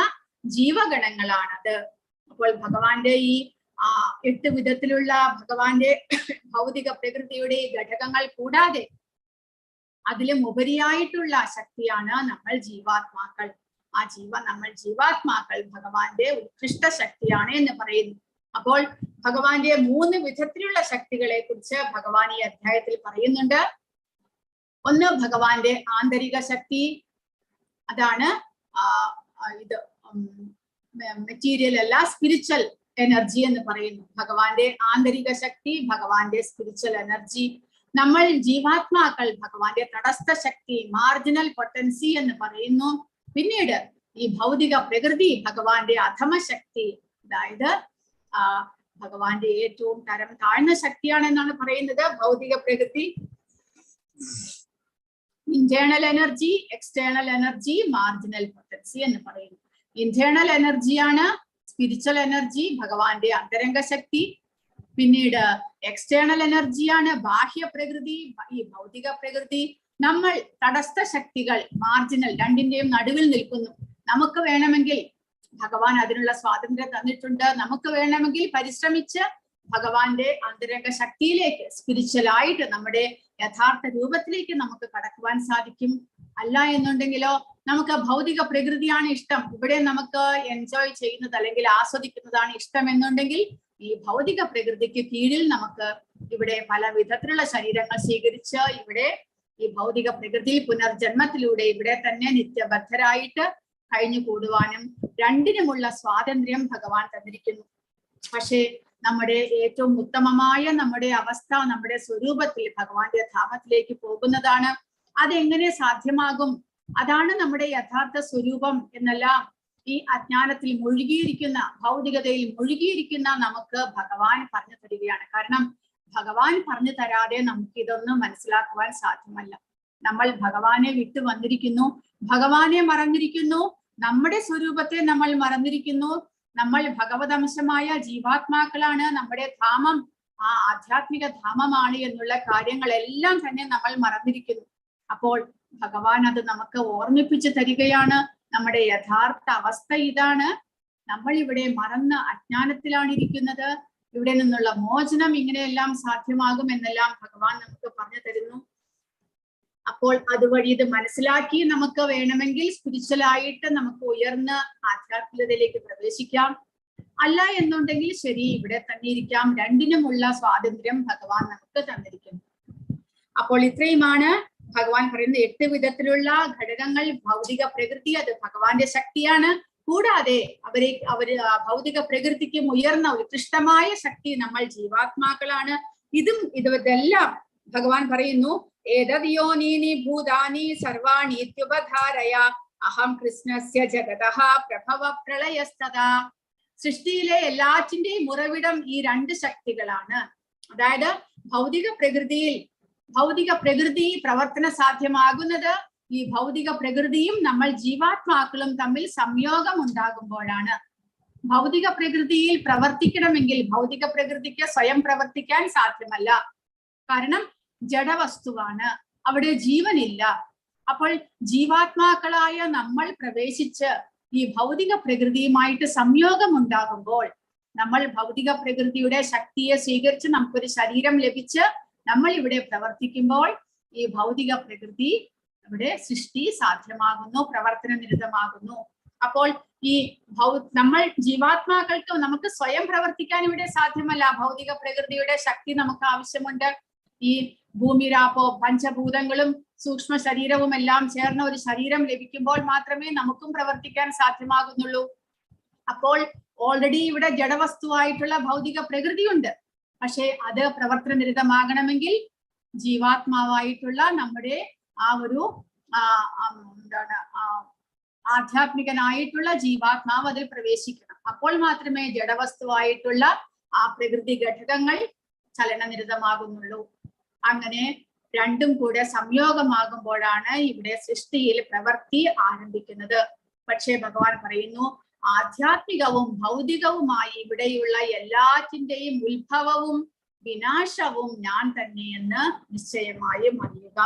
ജീവഗണങ്ങളാണത്. അപ്പോൾ ഭഗവാന്റെ ഈ 8 വിധത്തിലുള്ള ഭഗവാന്റെ ഭൗതിക പ്രകൃതിയുടെ ഘടകങ്ങൾ കൂടാതെ അതിലും ഉപരിയായിട്ടുള്ള ശക്തിയാണ് നമ്മൾ ജീവാത്മാക്കൾ. നമ്മൾ ജീവാത്മാക്കൾ ഭഗവാന്റെ ഉത്കൃഷ്ട ശക്തിയാണ് എന്ന് പറയുന്നു. അപ്പോൾ ഭഗവാന്റെ 3 വിധത്തിലുള്ള ശക്തികളെ കുറിച്ച് ഭഗവാൻ ഈ അധ്യായത്തിൽ പറയുന്നുണ്ട്. ഒന്ന് ഭഗവാന്റെ ആന്തരിക ശക്തി, അതാണ് ഇത് മെറ്റീരിയൽ അല്ല, സ്പിരിച്വൽ എനർജി എന്ന് പറയുന്നു. ഭഗവാന്റെ ആന്തരിക ശക്തി, ഭഗവാന്റെ സ്പിരിച്വൽ എനർജി. നമ്മൾ ജീവാത്മാക്കൾ ഭഗവാന്റെ തടസ്ഥ ശക്തി, മാർജിനൽ പൊട്ടൻസി എന്ന് പറയുന്നു. പിന്നീട് ഈ ഭൗതിക പ്രകൃതി ഭഗവാന്റെ അധമ ശക്തി, അതായത് ഭഗവാന്റെ ഏറ്റവും തരം താഴ്ന്ന ശക്തിയാണെന്നാണ് പറയുന്നത് ഭൗതിക പ്രകൃതി. Internal energy, external energy, marginal potency എന്ന് പറയുന്നു. ഇന്റേണൽ എനർജിയാണ് സ്പിരിച്വൽ എനർജി, ഭഗവാന്റെ അന്തരംഗ ശക്തി. പിന്നീട് എക്സ്റ്റേണൽ എനർജിയാണ് ബാഹ്യ പ്രകൃതി, ഈ ഭൗതിക പ്രകൃതി. നമ്മൾ തടസ്ഥ ശക്തികൾ, മാർജിനൽ, രണ്ടിന്റെയും നടുവിൽ നിൽക്കുന്നു. നമുക്ക് വേണമെങ്കിൽ ഭഗവാൻ അതിനുള്ള സ്വാതന്ത്ര്യം തന്നിട്ടുണ്ട്. നമുക്ക് വേണമെങ്കിൽ പരിശ്രമിച്ച് ഭഗവാന്റെ അന്തരംഗ ശക്തിയിലേക്ക്, സ്പിരിച്വലായിട്ട് നമ്മുടെ യഥാർത്ഥ രൂപത്തിലേക്ക് നമുക്ക് കടക്കുവാൻ സാധിക്കും. അല്ല എന്നുണ്ടെങ്കിലോ നമുക്ക് ഭൗതിക പ്രകൃതിയാണ് ഇഷ്ടം, ഇവിടെ നമുക്ക് എൻജോയ് ചെയ്യുന്നത് അല്ലെങ്കിൽ ആസ്വദിക്കുന്നതാണ് ഇഷ്ടം എന്നുണ്ടെങ്കിൽ ഈ ഭൗതിക പ്രകൃതിക്ക് കീഴിൽ നമുക്ക് ഇവിടെ പല വിധത്തിലുള്ള ശരീരങ്ങൾ സ്വീകരിച്ച് ഇവിടെ ഈ ഭൗതിക പ്രകൃതിയിൽ പുനർജന്മത്തിലൂടെ ഇവിടെ തന്നെ നിത്യബദ്ധരായിട്ട് കഴിഞ്ഞു കൂടുവാനും രണ്ടിനുമുള്ള സ്വാതന്ത്ര്യം ഭഗവാൻ തന്നിരിക്കുന്നു. പക്ഷേ നമ്മുടെ ഏറ്റവും ഉത്തമമായ നമ്മുടെ അവസ്ഥ, നമ്മുടെ സ്വരൂപത്തിൽ ഭഗവാന്റെ ധാമത്തിലേക്ക് പോകുന്നതാണ്. അതെങ്ങനെ സാധ്യമാകും? അതാണ് നമ്മുടെ യഥാർത്ഥ സ്വരൂപം എന്നെല്ലാം ഈ അജ്ഞാനത്തിൽ മുഴുകിയിരിക്കുന്ന, ഭൗതികതയിൽ മുഴുകിയിരിക്കുന്ന നമുക്ക് ഭഗവാൻ പറഞ്ഞു തരികയാണ്. കാരണം ഭഗവാൻ പറഞ്ഞു തരാതെ നമുക്ക് ഇതൊന്നും മനസ്സിലാക്കുവാൻ സാധ്യമല്ല. നമ്മൾ ഭഗവാനെ വിട്ടു വന്നിരിക്കുന്നു, ഭഗവാനെ മറന്നിരിക്കുന്നു, നമ്മുടെ സ്വരൂപത്തെ നമ്മൾ മറന്നിരിക്കുന്നു. നമ്മൾ ഭഗവതംശമായ ജീവാത്മാക്കളാണ്, നമ്മുടെ ധാമം ആ ആധ്യാത്മിക ധാമമാണ് എന്നുള്ള കാര്യങ്ങളെല്ലാം തന്നെ നമ്മൾ മറന്നിരിക്കുന്നു. അപ്പോൾ ഭഗവാൻ അത് നമുക്ക് ഓർമ്മിപ്പിച്ചു തരികയാണ്. നമ്മുടെ യഥാർത്ഥ അവസ്ഥ ഇതാണ്. നമ്മൾ ഇവിടെ മറന്ന് അജ്ഞാനത്തിലാണ് ഇരിക്കുന്നത്. ഇവിടെ നിന്നുള്ള മോചനം ഇങ്ങനെയെല്ലാം സാധ്യമാകും എന്നെല്ലാം ഭഗവാൻ നമുക്ക് പറഞ്ഞു തരുന്നു. അപ്പോൾ അതുവഴി ഇത് മനസ്സിലാക്കി നമുക്ക് വേണമെങ്കിൽ സ്പിരിച്വലായിട്ട് നമുക്ക് ഉയർന്ന് ആധ്യാത്മികതയിലേക്ക് പ്രവേശിക്കാം. അല്ല എന്നുണ്ടെങ്കിൽ ശരി, ഇവിടെ തന്നെ ഇരിക്കാം. രണ്ടിനുമുള്ള സ്വാതന്ത്ര്യം ഭഗവാൻ നമുക്ക് തന്നിരിക്കുന്നു. അപ്പോൾ ഇത്രയുമാണ് ഭഗവാൻ പറയുന്ന 8 വിധത്തിലുള്ള ഘടകങ്ങൾ. ഭൗതിക പ്രകൃതി അത് ഭഗവാന്റെ ശക്തിയാണ്. കൂടാതെ ഭൗതിക പ്രകൃതിക്കും ഉയർന്ന ഉത്കൃഷ്ടമായ ശക്തി നമ്മൾ ജീവാത്മാക്കളാണ്. ഇതെല്ലാം ഭഗവാൻ പറയുന്നു. ഏതദ്യോനീനി ഭൂതാനി സർവാണി ഇത്യുപധാരയ അഹം കൃഷ്ണസ്യ ജഗതഃ പ്രഭവ പ്രളയസ്തദാ. സൃഷ്ടിയിലെ എല്ലാറ്റിന്റെയും ഉറവിടം ഈ 2 ശക്തികളാണ്. അതായത് ഭൗതിക പ്രകൃതി പ്രവർത്തന സാധ്യമാകുന്നത് ഈ ഭൗതിക പ്രകൃതിയും നമ്മൾ ജീവാത്മാക്കളും തമ്മിൽ സംയോഗം ഉണ്ടാകുമ്പോഴാണ്. ഭൗതിക പ്രകൃതിയിൽ പ്രവർത്തിക്കണമെങ്കിൽ ഭൗതിക പ്രകൃതിക്ക് സ്വയം പ്രവർത്തിക്കാൻ സാധ്യമല്ല. കാരണം ജഡവസ്തുവാണ്, അവിടെ ജീവനില്ല. അപ്പോൾ ജീവാത്മാക്കളായ നമ്മൾ പ്രവേശിച്ച് ഈ ഭൗതിക പ്രകൃതിയുമായിട്ട് സംയോഗം ഉണ്ടാകുമ്പോൾ, നമ്മൾ ഭൗതിക പ്രകൃതിയുടെ ശക്തിയെ സ്വീകരിച്ച് നമുക്കൊരു ശരീരം ലഭിച്ച് നമ്മൾ ഇവിടെ പ്രവർത്തിക്കുമ്പോൾ ഈ ഭൗതിക പ്രകൃതി ഇവിടെ സൃഷ്ടി സാധ്യമാകുന്നു, പ്രവർത്തന നിരതമാകുന്നു. അപ്പോൾ ഈ നമ്മൾ ജീവാത്മാക്കൾക്ക് നമുക്ക് സ്വയം പ്രവർത്തിക്കാൻ ഇവിടെ സാധ്യമല്ല. ഭൗതിക പ്രകൃതിയുടെ ശക്തി നമുക്ക് ആവശ്യമുണ്ട്. ഈ ഭൂമിരാപ്പോ പഞ്ചഭൂതങ്ങളും സൂക്ഷ്മ ശരീരവും എല്ലാം ചേർന്ന ഒരു ശരീരം ലഭിക്കുമ്പോൾ മാത്രമേ നമുക്കും പ്രവർത്തിക്കാൻ സാധ്യമാകുന്നുള്ളൂ. അപ്പോൾ ഓൾറെഡി ഇവിടെ ജഡവസ്തുവായിട്ടുള്ള ഭൗതിക പ്രകൃതിയുണ്ട്. പക്ഷെ അത് പ്രവർത്തനനിരതമാകണമെങ്കിൽ ജീവാത്മാവായിട്ടുള്ള നമ്മുടെ ആ ഒരു ആധ്യാത്മികനായിട്ടുള്ള ജീവാത്മാവ് അതിൽ പ്രവേശിക്കണം. അപ്പോൾ മാത്രമേ ജഡവസ്തുവായിട്ടുള്ള ആ പ്രകൃതി ഘടകങ്ങൾ ചലനനിരതമാകുന്നുള്ളൂ. അങ്ങനെ രണ്ടും കൂടെ സംയോഗമാകുമ്പോഴാണ് ഇവിടെ സൃഷ്ടിയിൽ പ്രവൃത്തി ആരംഭിക്കുന്നത്. പക്ഷേ ഭഗവാൻ പറയുന്നു, ആധ്യാത്മികവും ഭൗതികവുമായി ഇവിടെയുള്ള എല്ലാറ്റിന്റെയും ഉത്ഭവവും വിനാശവും ഞാൻ തന്നെയെന്ന് നിശ്ചയമായും അറിയുക.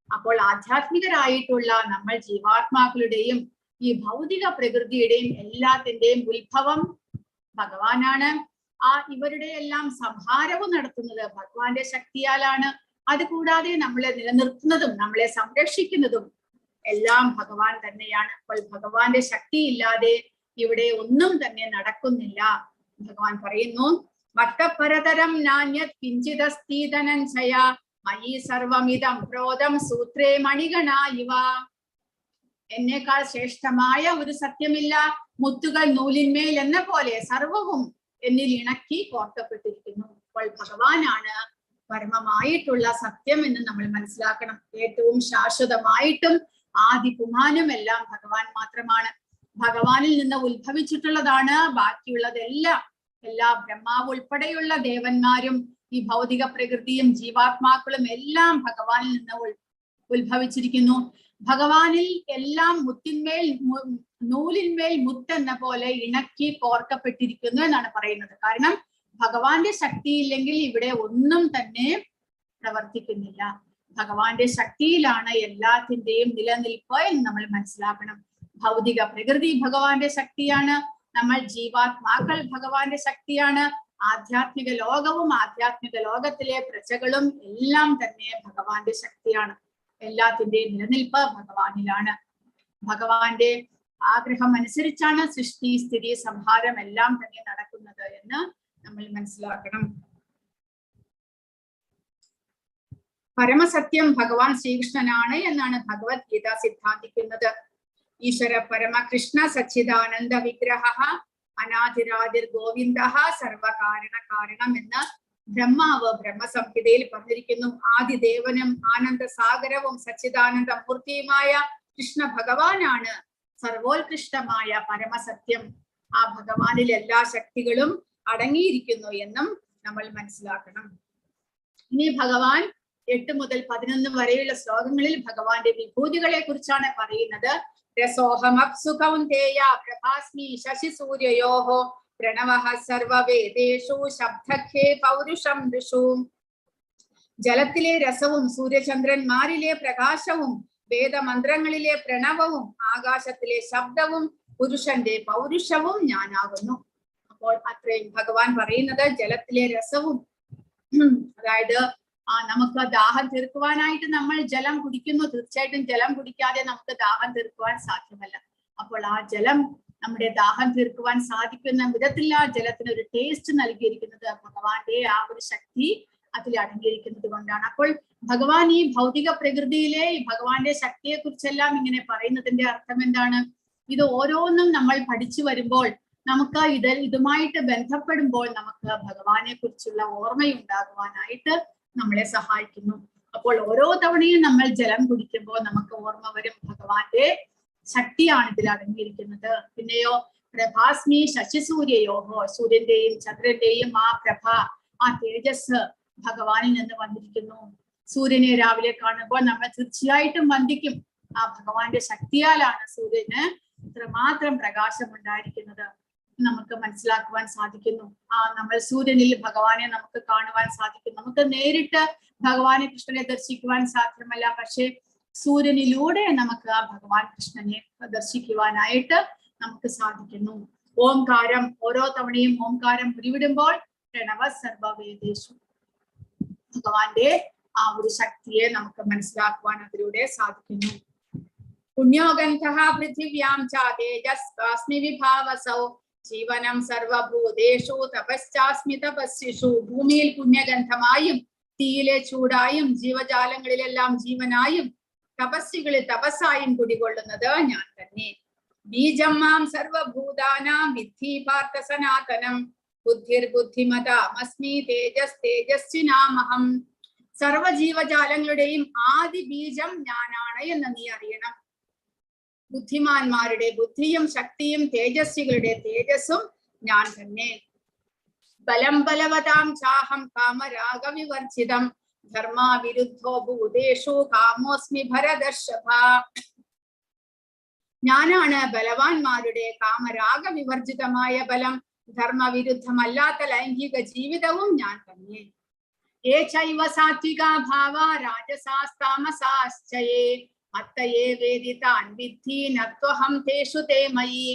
അപ്പോൾ ആധ്യാത്മികരായിട്ടുള്ള നമ്മൾ ജീവാത്മാക്കളുടെയും ഈ ഭൗതിക പ്രകൃതിയുടെയും എല്ലാത്തിന്റെയും ഉത്ഭവം ഭഗവാനാണ്. ഇവരുടെ എല്ലാം സംഹാരവും നടത്തുന്നത് ഭഗവാന്റെ ശക്തിയാലാണ്. അതുകൂടാതെ നമ്മളെ നിലനിർത്തുന്നതും നമ്മളെ സംരക്ഷിക്കുന്നതും എല്ലാം ഭഗവാൻ തന്നെയാണ്. അപ്പോൾ ഭഗവാന്റെ ശക്തി ഇല്ലാതെ ഇവിടെ ഒന്നും തന്നെ നടക്കുന്നില്ല. ഭഗവാൻ പറയുന്നു, വട്ടപരതരം നാന്യത് കിഞ്ചിദസ്തി ധനഞ്ജയ മയി സർവമിതം ക്രോധം സൂത്രേ മണിഗണ ഇവ. എന്നേക്കാൾ ശ്രേഷ്ഠമായ ഒരു സത്യമില്ല. മുത്തുകൾ നൂലിന്മേൽ എന്ന പോലെ സർവവും എന്നിൽ ഇണക്കി കോർക്കപ്പെട്ടിരിക്കുന്നു. അപ്പോൾ ഭഗവാനാണ് പരമമായിട്ടുള്ള സത്യം എന്ന് നമ്മൾ മനസ്സിലാക്കണം. ഏറ്റവും ശാശ്വതമായിട്ടും ആദിപുമാനും എല്ലാം ഭഗവാൻ മാത്രമാണ്. ഭഗവാനിൽ നിന്ന് ഉത്ഭവിച്ചിട്ടുള്ളതാണ് ബാക്കിയുള്ളതെല്ലാം. എല്ലാ ബ്രഹ്മാവ് ഉൾപ്പെടെയുള്ള ദേവന്മാരും ഈ ഭൗതിക പ്രകൃതിയും ജീവാത്മാക്കളും എല്ലാം ഭഗവാനിൽ നിന്ന് ഉത്ഭവിച്ചിരിക്കുന്നു. ഭഗവാനിൽ എല്ലാം നൂലിന്മേൽ മുത്തെന്ന പോലെ ഇണക്കി കോർക്കപ്പെട്ടിരിക്കുന്നു എന്നാണ് പറയുന്നത്. കാരണം ഭഗവാന്റെ ശക്തി ഇല്ലെങ്കിൽ ഇവിടെ ഒന്നും തന്നെ പ്രവർത്തിക്കുന്നില്ല. ഭഗവാന്റെ ശക്തിയിലാണ് എല്ലാത്തിന്റെയും നിലനിൽപ്പ് എന്ന് നമ്മൾ മനസ്സിലാക്കണം. ഭൗതിക പ്രകൃതി ഭഗവാന്റെ ശക്തിയാണ്. നമ്മൾ ജീവാത്മാക്കൾ ഭഗവാന്റെ ശക്തിയാണ്. ആധ്യാത്മിക ലോകവും ആധ്യാത്മിക ലോകത്തിലെ പ്രജകളും എല്ലാം തന്നെ ഭഗവാന്റെ ശക്തിയാണ്. എല്ലാത്തിന്റെയും നിലനിൽപ്പ് ഭഗവാനിലാണ്. ഭഗവാന്റെ ആഗ്രഹം അനുസരിച്ചാണ് സൃഷ്ടി സ്ഥിതി സംഹാരം എല്ലാം തന്നെ നടക്കുന്നത് എന്ന് നമ്മൾ മനസ്സിലാക്കണം. പരമസത്യം ഭഗവാൻ ശ്രീകൃഷ്ണനാണ് എന്നാണ് ഭഗവത്ഗീത സിദ്ധാന്തിക്കുന്നത്. ഈശ്വര പരമകൃഷ്ണ സച്ചിദാനന്ദ വിഗ്രഹ അനാദിരാദിർ ഗോവിന്ദ സർവകാരണ കാരണം എന്ന് ബ്രഹ്മാവ് ബ്രഹ്മസംഹിതയിൽ പറഞ്ഞിരിക്കുന്നു. ആദിദേവനും ആനന്ദ സാഗരവും സച്ചിദാനന്ദ മൂർത്തിയുമായ കൃഷ്ണ ഭഗവാനാണ് സർവോത്കൃഷ്ടമായ പരമസത്യം. ആ ഭഗവാനിൽ എല്ലാ ശക്തികളും അടങ്ങിയിരിക്കുന്നു എന്നും നമ്മൾ മനസ്സിലാക്കണം. ഇനി ഭഗവാൻ 8 മുതൽ 11 വരെയുള്ള ശ്ലോകങ്ങളിൽ ഭഗവാന്റെ വിഭൂതികളെ കുറിച്ചാണ് പറയുന്നത്. രസോഹമപ്സു കൗന്ദേയ പ്രഭാസ്മി ശശിസൂര്യയോഹോ പ്രണവഃ സർവവേദേഷു ശബ്ദഖേ പൗരുഷം ഋഷു. ജലത്തിലെ രസവും സൂര്യചന്ദ്രന്മാരിലെ പ്രകാശവും വേദമന്ത്രങ്ങളിലെ പ്രണവവും ആകാശത്തിലെ ശബ്ദവും പുരുഷന്റെ പൗരുഷവും ഞാനാകുന്നു. അപ്പോൾ അത്രയും ഭഗവാൻ പറയുന്നത് ജലത്തിലെ രസവും, അതായത് നമുക്ക് ദാഹം തീർക്കുവാനായിട്ട് നമ്മൾ ജലം കുടിക്കുന്നു. തീർച്ചയായിട്ടും ജലം കുടിക്കാതെ നമുക്ക് ദാഹം തീർക്കുവാൻ സാധ്യമല്ല. അപ്പോൾ ആ ജലം നമ്മുടെ ദാഹം തീർക്കുവാൻ സാധിക്കുന്ന വിധത്തിൽ ആ ജലത്തിന് ഒരു ടേസ്റ്റ് നൽകിയിരിക്കുന്നത് ഭഗവാന്റെ ആ ഒരു ശക്തി അതിൽ അടങ്ങിയിരിക്കുന്നത് കൊണ്ടാണ്. അപ്പോൾ ഭഗവാൻ ഈ ഭൗതിക പ്രകൃതിയിലെ ഈ ഭഗവാന്റെ ശക്തിയെ കുറിച്ചെല്ലാം ഇങ്ങനെ പറയുന്നതിന്റെ അർത്ഥം എന്താണ്? ഇത് ഓരോന്നും നമ്മൾ പഠിച്ചു വരുമ്പോൾ നമുക്ക് ഇതുമായിട്ട് ബന്ധപ്പെടുമ്പോൾ നമുക്ക് ഭഗവാനെ കുറിച്ചുള്ള ഓർമ്മയുണ്ടാകുവാനായിട്ട് നമ്മളെ സഹായിക്കുന്നു. അപ്പോൾ ഓരോ തവണയും നമ്മൾ ജലം കുടിക്കുമ്പോൾ നമുക്ക് ഓർമ്മ വരും ഭഗവാന്റെ ശക്തിയാണ് ഇതിൽ അടങ്ങിയിരിക്കുന്നത്. പിന്നെയോ പ്രഭാസ്മി ശശിസൂര്യയോഹോ, സൂര്യന്റെയും ചന്ദ്രന്റെയും ആ പ്രഭ, ആ തേജസ് ഭഗവാനിൽ നിന്ന് വന്നിരിക്കുന്നു. സൂര്യനെ രാവിലെ കാണുമ്പോൾ നമ്മൾ തീർച്ചയായിട്ടും വന്ദിക്കും. ആ ഭഗവാന്റെ ശക്തിയാലാണ് സൂര്യന് ഇത്രമാത്രം പ്രകാശം ഉണ്ടായിരിക്കുന്നത് നമുക്ക് മനസ്സിലാക്കുവാൻ സാധിക്കുന്നു. നമ്മൾ സൂര്യനിൽ ഭഗവാനെ നമുക്ക് കാണുവാൻ സാധിക്കും. നമുക്ക് നേരിട്ട് ഭഗവാനെ കൃഷ്ണനെ ദർശിക്കുവാൻ സാധ്യമല്ല, പക്ഷെ സൂര്യനിലൂടെ നമുക്ക് ആ ഭഗവാൻ കൃഷ്ണനെ ദർശിക്കുവാനായിട്ട് നമുക്ക് സാധിക്കുന്നു. ഓംകാരം, ഓരോ തവണയും ഓംകാരം ഉരുവിടുമ്പോൾ പ്രണവ സർവവേദേഷു, ഭഗവാന്റെ ആ ഒരു ശക്തിയെ നമുക്ക് മനസ്സിലാക്കുവാൻ അതിലൂടെ സാധിക്കുന്നു. പുണ്യോഗന്ധഃ പൃഥിവ്യാം ച തേജസ്വാസ്മി വിഭാവസൗ ജീവനം സർവഭൂതേഷു തപശ്ചാസ്മി തപസ്വിഷു. ഭൂമിയിൽ പുണ്യഗന്ധമായും തീയിലെ ചൂടായും ജീവജാലങ്ങളിലെല്ലാം ജീവനായും തപസ്സികളിൽ തപസ്സായും കുടികൊള്ളുന്നത് ഞാൻ തന്നെ. ബീജം മാം സർവഭൂതാനാം വിദ്ധി പാർത്ഥ സനാതനം. ബുദ്ധിർ ബുദ്ധിമതാമസ്മി തേജസ് തേജസ്വിനാമഹം. സർവജീവജാലങ്ങളുടെയും ആദി ബീജം ഞാനാണ് എന്ന് നീ അറിയണം. ബുദ്ധിമാന്മാരുടെ ബുദ്ധിയും ശക്തിയും തേജസ്വികളുടെ തേജസ്സും ഞാൻ തന്നെ. ബലം ബലവതാം ചാഹം കാമരാഗവിവർജിതം. ധർമാവിരുദ്ധോ ഭൂതേഷു കാമോസ്മി ഭരതർഷഭ. ഞാനാണ് ബലവാന്മാരുടെ കാമരാഗവിവർജിതമായ ബലം. ധർമ്മവിരുദ്ധമല്ലാത്ത ലൈംഗിക ജീവിതവും ഞാൻ തന്നെ. ഏ ചൈവ സാത്വിക ഭാവ രാജസാസ്താമസാശ്ചയേ മത്തയേ വേദിതാൻ വിദ്ധി നത്വഹം തേഷു തേ മയി.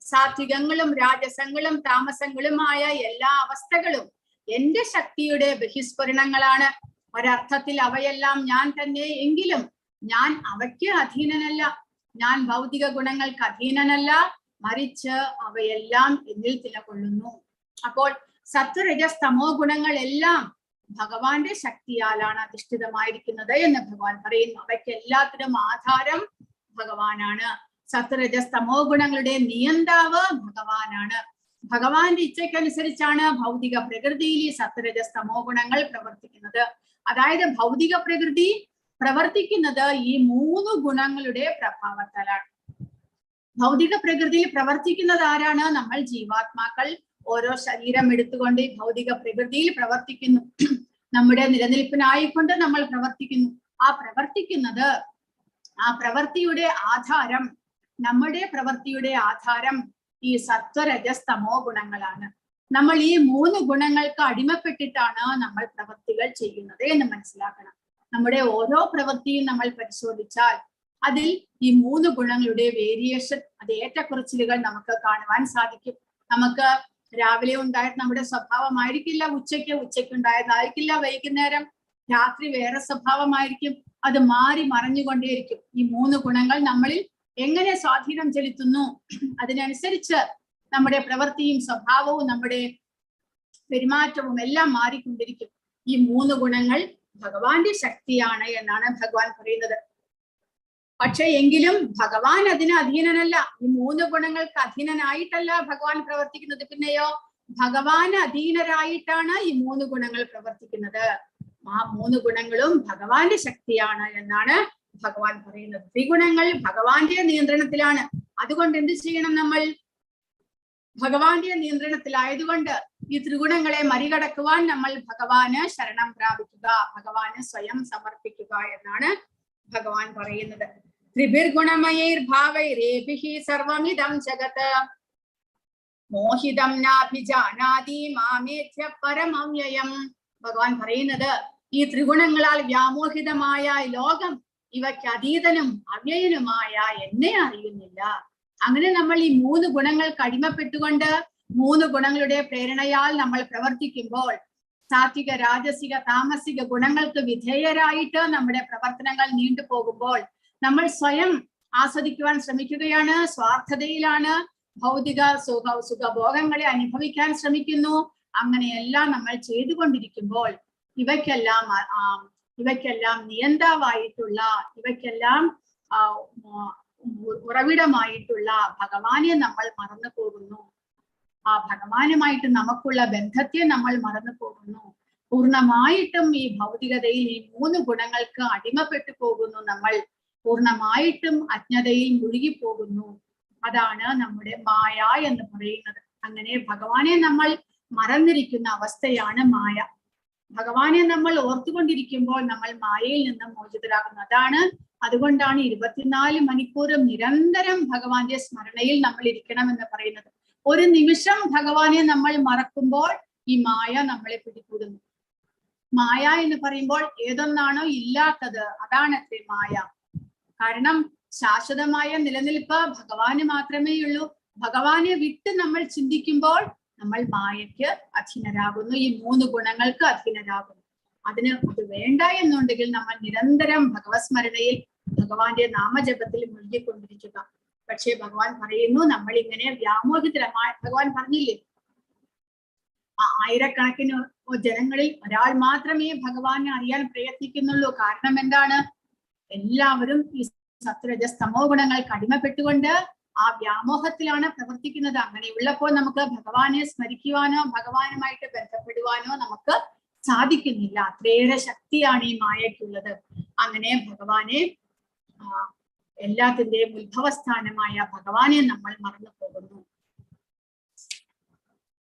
സാത്വികങ്ങളും രാജസങ്ങളും താമസങ്ങളുമായ എല്ലാ അവസ്ഥകളും എന്റെ ശക്തിയുടെ ബഹിസ്ഫുരണങ്ങളാണ്. ഒരർത്ഥത്തിൽ അവയെല്ലാം ഞാൻ തന്നെ. എങ്കിലും ഞാൻ അവയ്ക്ക് അധീനനല്ല. ഞാൻ ഭൗതിക ഗുണങ്ങൾക്ക് അധീനനല്ല, മറിച്ച് അവയെല്ലാം എന്നിൽ നിലകൊള്ളുന്നു. അപ്പോൾ സത്വരജസ് തമോ ഗുണങ്ങളെല്ലാം ഭഗവാന്റെ ശക്തിയാലാണ് അധിഷ്ഠിതമായിരിക്കുന്നത് എന്ന് ഭഗവാൻ പറയുന്നു. അവയ്ക്ക് എല്ലാത്തിനും ആധാരം ഭഗവാനാണ്. സത്വരജസ് തമോ ഗുണങ്ങളുടെ നിയന്താവ് ഭഗവാനാണ്. ഭഗവാന്റെ ഇച്ഛയ്ക്കനുസരിച്ചാണ് ഭൗതിക പ്രകൃതിയിൽ ഈ സത്വരജസ് തമോ ഗുണങ്ങൾ പ്രവർത്തിക്കുന്നത്. അതായത് ഭൗതിക പ്രകൃതി പ്രവർത്തിക്കുന്നത് ഈ 3 ഗുണങ്ങളുടെ പ്രഭാവത്താലാണ്. ഭൗതിക പ്രകൃതിയിൽ പ്രവർത്തിക്കുന്നത് ആരാണ്? നമ്മൾ ജീവാത്മാക്കൾ. ഓരോ ശരീരം എടുത്തുകൊണ്ട് ഈ ഭൗതിക പ്രകൃതിയിൽ പ്രവർത്തിക്കുന്നു. നമ്മുടെ നിലനിൽപ്പിനായിക്കൊണ്ട് നമ്മൾ പ്രവർത്തിക്കുന്നു. ആ പ്രവൃത്തിയുടെ ആധാരം, നമ്മുടെ പ്രവൃത്തിയുടെ ആധാരം ഈ സത്വരജസ് തമോ ഗുണങ്ങളാണ്. നമ്മൾ ഈ 3 ഗുണങ്ങൾക്ക് അടിമപ്പെട്ടിട്ടാണ് നമ്മൾ പ്രവൃത്തികൾ ചെയ്യുന്നത് എന്ന് മനസ്സിലാക്കണം. നമ്മുടെ ഓരോ പ്രവൃത്തിയും നമ്മൾ പരിശോധിച്ചാൽ അതിൽ ഈ 3 ഗുണങ്ങളുടെ വേരിയേഷൻ, അത് ഏറ്റക്കുറച്ചിലുകൾ നമുക്ക് കാണുവാൻ സാധിക്കും. നമുക്ക് രാവിലെ ഉണ്ടായിരുന്ന നമ്മുടെ സ്വഭാവമായിരിക്കില്ല ഉച്ചയ്ക്ക് ഉണ്ടായതായിരിക്കില്ല വൈകുന്നേരം. രാത്രി വേറെ സ്വഭാവമായിരിക്കും. അത് മാറി മറിഞ്ഞുകൊണ്ടേയിരിക്കും. ഈ 3 ഗുണങ്ങൾ നമ്മളിൽ എങ്ങനെ സ്വാധീനം ചെലുത്തുന്നു, അതിനനുസരിച്ച് നമ്മുടെ പ്രവൃത്തിയും സ്വഭാവവും നമ്മുടെ പെരുമാറ്റവും എല്ലാം മാറിക്കൊണ്ടിരിക്കും. ഈ 3 ഗുണങ്ങൾ ഭഗവാന്റെ ശക്തിയാണ് എന്നാണ് ഭഗവാൻ പറയുന്നത്. പക്ഷെ എങ്കിലും ഭഗവാൻ അതിന് അധീനനല്ല. ഈ 3 ഗുണങ്ങൾക്ക് അധീനനായിട്ടല്ല ഭഗവാൻ പ്രവർത്തിക്കുന്നത്. പിന്നെയോ ഭഗവാന് അധീനരായിട്ടാണ് ഈ 3 ഗുണങ്ങൾ പ്രവർത്തിക്കുന്നത്. ആ 3 ഗുണങ്ങളും ഭഗവാന്റെ ശക്തിയാണ് എന്നാണ് ഭഗവാൻ പറയുന്നത്. ത്രിഗുണങ്ങൾ ഭഗവാന്റെ നിയന്ത്രണത്തിലാണ്. അതുകൊണ്ട് എന്ത് ചെയ്യണം? നമ്മൾ ഭഗവാന്റെ നിയന്ത്രണത്തിലായതുകൊണ്ട് ഈ ത്രിഗുണങ്ങളെ മറികടക്കുവാൻ നമ്മൾ ഭഗവാന് ശരണം പ്രാപിക്കുക, ഭഗവാന് സ്വയം സമർപ്പിക്കുക എന്നാണ് ഭഗവാൻ പറയുന്നത്. ത്രിഭിർഗുണമയൈർഭാവൈരേഭിഃ സർവമിദം ജഗത് മോഹിതം നാഭിജാനാതി മാമേത്യ പരമവ്യയം. ഭഗവാൻ പറയുന്നത് ഈ ത്രിഗുണങ്ങളാൽ വ്യാമോഹിതമായ ലോകം ഇവയ്ക്ക് അതീതനും അവ്യയനുമായ എന്നെ അറിയുന്നില്ല. അങ്ങനെ നമ്മൾ ഈ 3 ഗുണങ്ങൾക്ക് അടിമപ്പെട്ടുകൊണ്ട് 3 ഗുണങ്ങളുടെ പ്രേരണയാൽ നമ്മൾ പ്രവർത്തിക്കുമ്പോൾ, സാത്വിക രാജസിക താമസിക ഗുണങ്ങൾക്ക് വിധേയരായിട്ട് നമ്മുടെ പ്രവർത്തനങ്ങൾ നീണ്ടുപോകുമ്പോൾ നമ്മൾ സ്വയം ആസ്വദിക്കുവാൻ ശ്രമിക്കുകയാണ്, സ്വാർത്ഥതയിലാണ്, ഭൗതിക സുഖഭോഗങ്ങളെ അനുഭവിക്കാൻ ശ്രമിക്കുന്നു. അങ്ങനെയെല്ലാം നമ്മൾ ചെയ്തുകൊണ്ടിരിക്കുമ്പോൾ ഇവയ്ക്കെല്ലാം നിയന്താവായിട്ടുള്ള, ഇവയ്ക്കെല്ലാം ഉറവിടമായിട്ടുള്ള ഭഗവാനെ നമ്മൾ മറന്നു പോകുന്നു. ആ ഭഗവാനുമായിട്ട് നമുക്കുള്ള ബന്ധത്തെ നമ്മൾ മറന്നു പോകുന്നു. പൂർണ്ണമായിട്ടും ഈ ഭൗതികതയിൽ ഈ 3 ഗുണങ്ങൾക്ക് അടിമപ്പെട്ടു പോകുന്നു. നമ്മൾ പൂർണ്ണമായിട്ടും അജ്ഞതയിൽ മുഴുകിപ്പോകുന്നു. അതാണ് നമ്മുടെ മായ എന്ന് പറയുന്നത്. അങ്ങനെ ഭഗവാനെ നമ്മൾ മറന്നിരിക്കുന്ന അവസ്ഥയാണ് മായ. ഭഗവാനെ നമ്മൾ ഓർത്തുകൊണ്ടിരിക്കുമ്പോൾ നമ്മൾ മായയിൽ നിന്ന് മോചിതരാകുന്നു. അതുകൊണ്ടാണ് 24 മണിക്കൂറും നിരന്തരം ഭഗവാന്റെ സ്മരണയിൽ നമ്മൾ ഇരിക്കണം എന്ന് പറയുന്നത്. ഒരു നിമിഷം ഭഗവാനെ നമ്മൾ മറക്കുമ്പോൾ ഈ മായ നമ്മളെ പിടികൂടുന്നു. മായ എന്ന് പറയുമ്പോൾ ഏതൊന്നാണോ ഇല്ലാത്തത് അതാണ് മായ. കാരണം ശാശ്വതമായ നിലനിൽപ്പ് ഭഗവാന് മാത്രമേ ഉള്ളൂ. ഭഗവാനെ വിട്ട് നമ്മൾ ചിന്തിക്കുമ്പോൾ നമ്മൾ മായയ്ക്ക് അധീനരാകുന്നു, ഈ 3 ഗുണങ്ങൾക്ക് അധീനരാകുന്നു. അത് വേണ്ട എന്നുണ്ടെങ്കിൽ നമ്മൾ നിരന്തരം ഭഗവത് സ്മരണയിൽ ഭഗവാന്റെ നാമജപത്തിൽ മുഴുകിക്കൊണ്ടിരിക്കുക. പക്ഷേ ഭഗവാൻ പറയുന്നു നമ്മൾ ഇങ്ങനെ വ്യാമോഹിതരമായ, ഭഗവാൻ പറഞ്ഞില്ലേ ആയിരക്കണക്കിന് ജനങ്ങളിൽ ഒരാൾ മാത്രമേ ഭഗവാനെ അറിയാൻ പ്രയത്നിക്കുന്നുള്ളൂ. കാരണം എന്താണ്? എല്ലാവരും ഈ സത്വരജസ്തമോ ഗുണങ്ങൾക്ക് അടിമപ്പെട്ടുകൊണ്ട് ആ വ്യാമോഹത്തിലാണ് പ്രവർത്തിക്കുന്നത്. അങ്ങനെയുള്ളപ്പോൾ നമുക്ക് ഭഗവാനെ സ്മരിക്കുവാനോ ഭഗവാനുമായിട്ട് ബന്ധപ്പെടുവാനോ നമുക്ക് സാധിക്കുന്നില്ല. അത്രയേറെ ശക്തിയാണ് ഈ മായയ്ക്കുള്ളത്. അങ്ങനെ ഭഗവാനെ എല്ലാത്തിന്റെയും ഉത്ഭവസ്ഥാനമായ ഭഗവാനെ നമ്മൾ മറന്നു പോകുന്നു.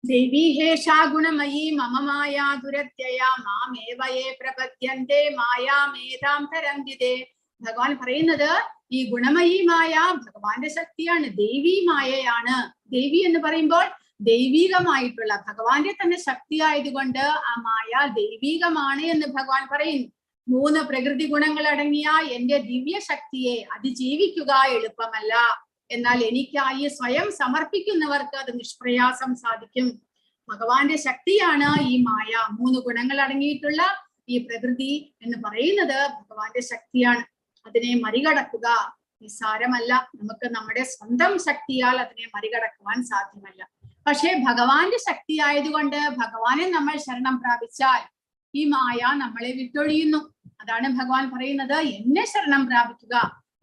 ദേവി ഹേഷാ ഗുണമയീ മമ മായാ ദുരത്യയാ മാമേവയേ പ്രപദ്യന്തേ മായാമേതാം തരന്തിതേ. ഭഗവാൻ പറയുന്നത് ഈ ഗുണമയീമായ ഭഗവാന്റെ ശക്തിയാണ്, ദേവി മായയാണ്. ദേവി എന്ന് പറയുമ്പോൾ ദൈവികമായിട്ടുള്ള ഭഗവാന്റെ തന്നെ ശക്തി ആയതുകൊണ്ട് ആ മായ ദൈവികമാണ് എന്ന് ഭഗവാൻ പറയുന്നു. 3 പ്രകൃതി ഗുണങ്ങൾ അടങ്ങിയ എന്റെ ദിവ്യ ശക്തിയെ അതിജീവിക്കുക എളുപ്പമല്ല. എന്നാൽ എനിക്കായി സ്വയം സമർപ്പിക്കുന്നവർക്ക് അത് നിഷ്പ്രയാസം സാധിക്കും. ഭഗവാന്റെ ശക്തിയാണ് ഈ മായ. 3 ഗുണങ്ങൾ അടങ്ങിയിട്ടുള്ള ഈ പ്രകൃതി എന്ന് പറയുന്നത് ഭഗവാന്റെ ശക്തിയാണ്. അതിനെ മറികടക്കുക നിസ്സാരമല്ല. നമുക്ക് നമ്മുടെ സ്വന്തം ശക്തിയാൽ അതിനെ മറികടക്കുവാൻ സാധ്യമല്ല. പക്ഷെ ഭഗവാന്റെ ശക്തി ആയതുകൊണ്ട് ഭഗവാനെ നമ്മൾ ശരണം പ്രാപിച്ചാൽ ഈ മായ നമ്മളെ വിട്ടൊഴിയുന്നു. അതാണ് ഭഗവാൻ പറയുന്നത്, എന്നെ ശരണം പ്രാപിക്കുക.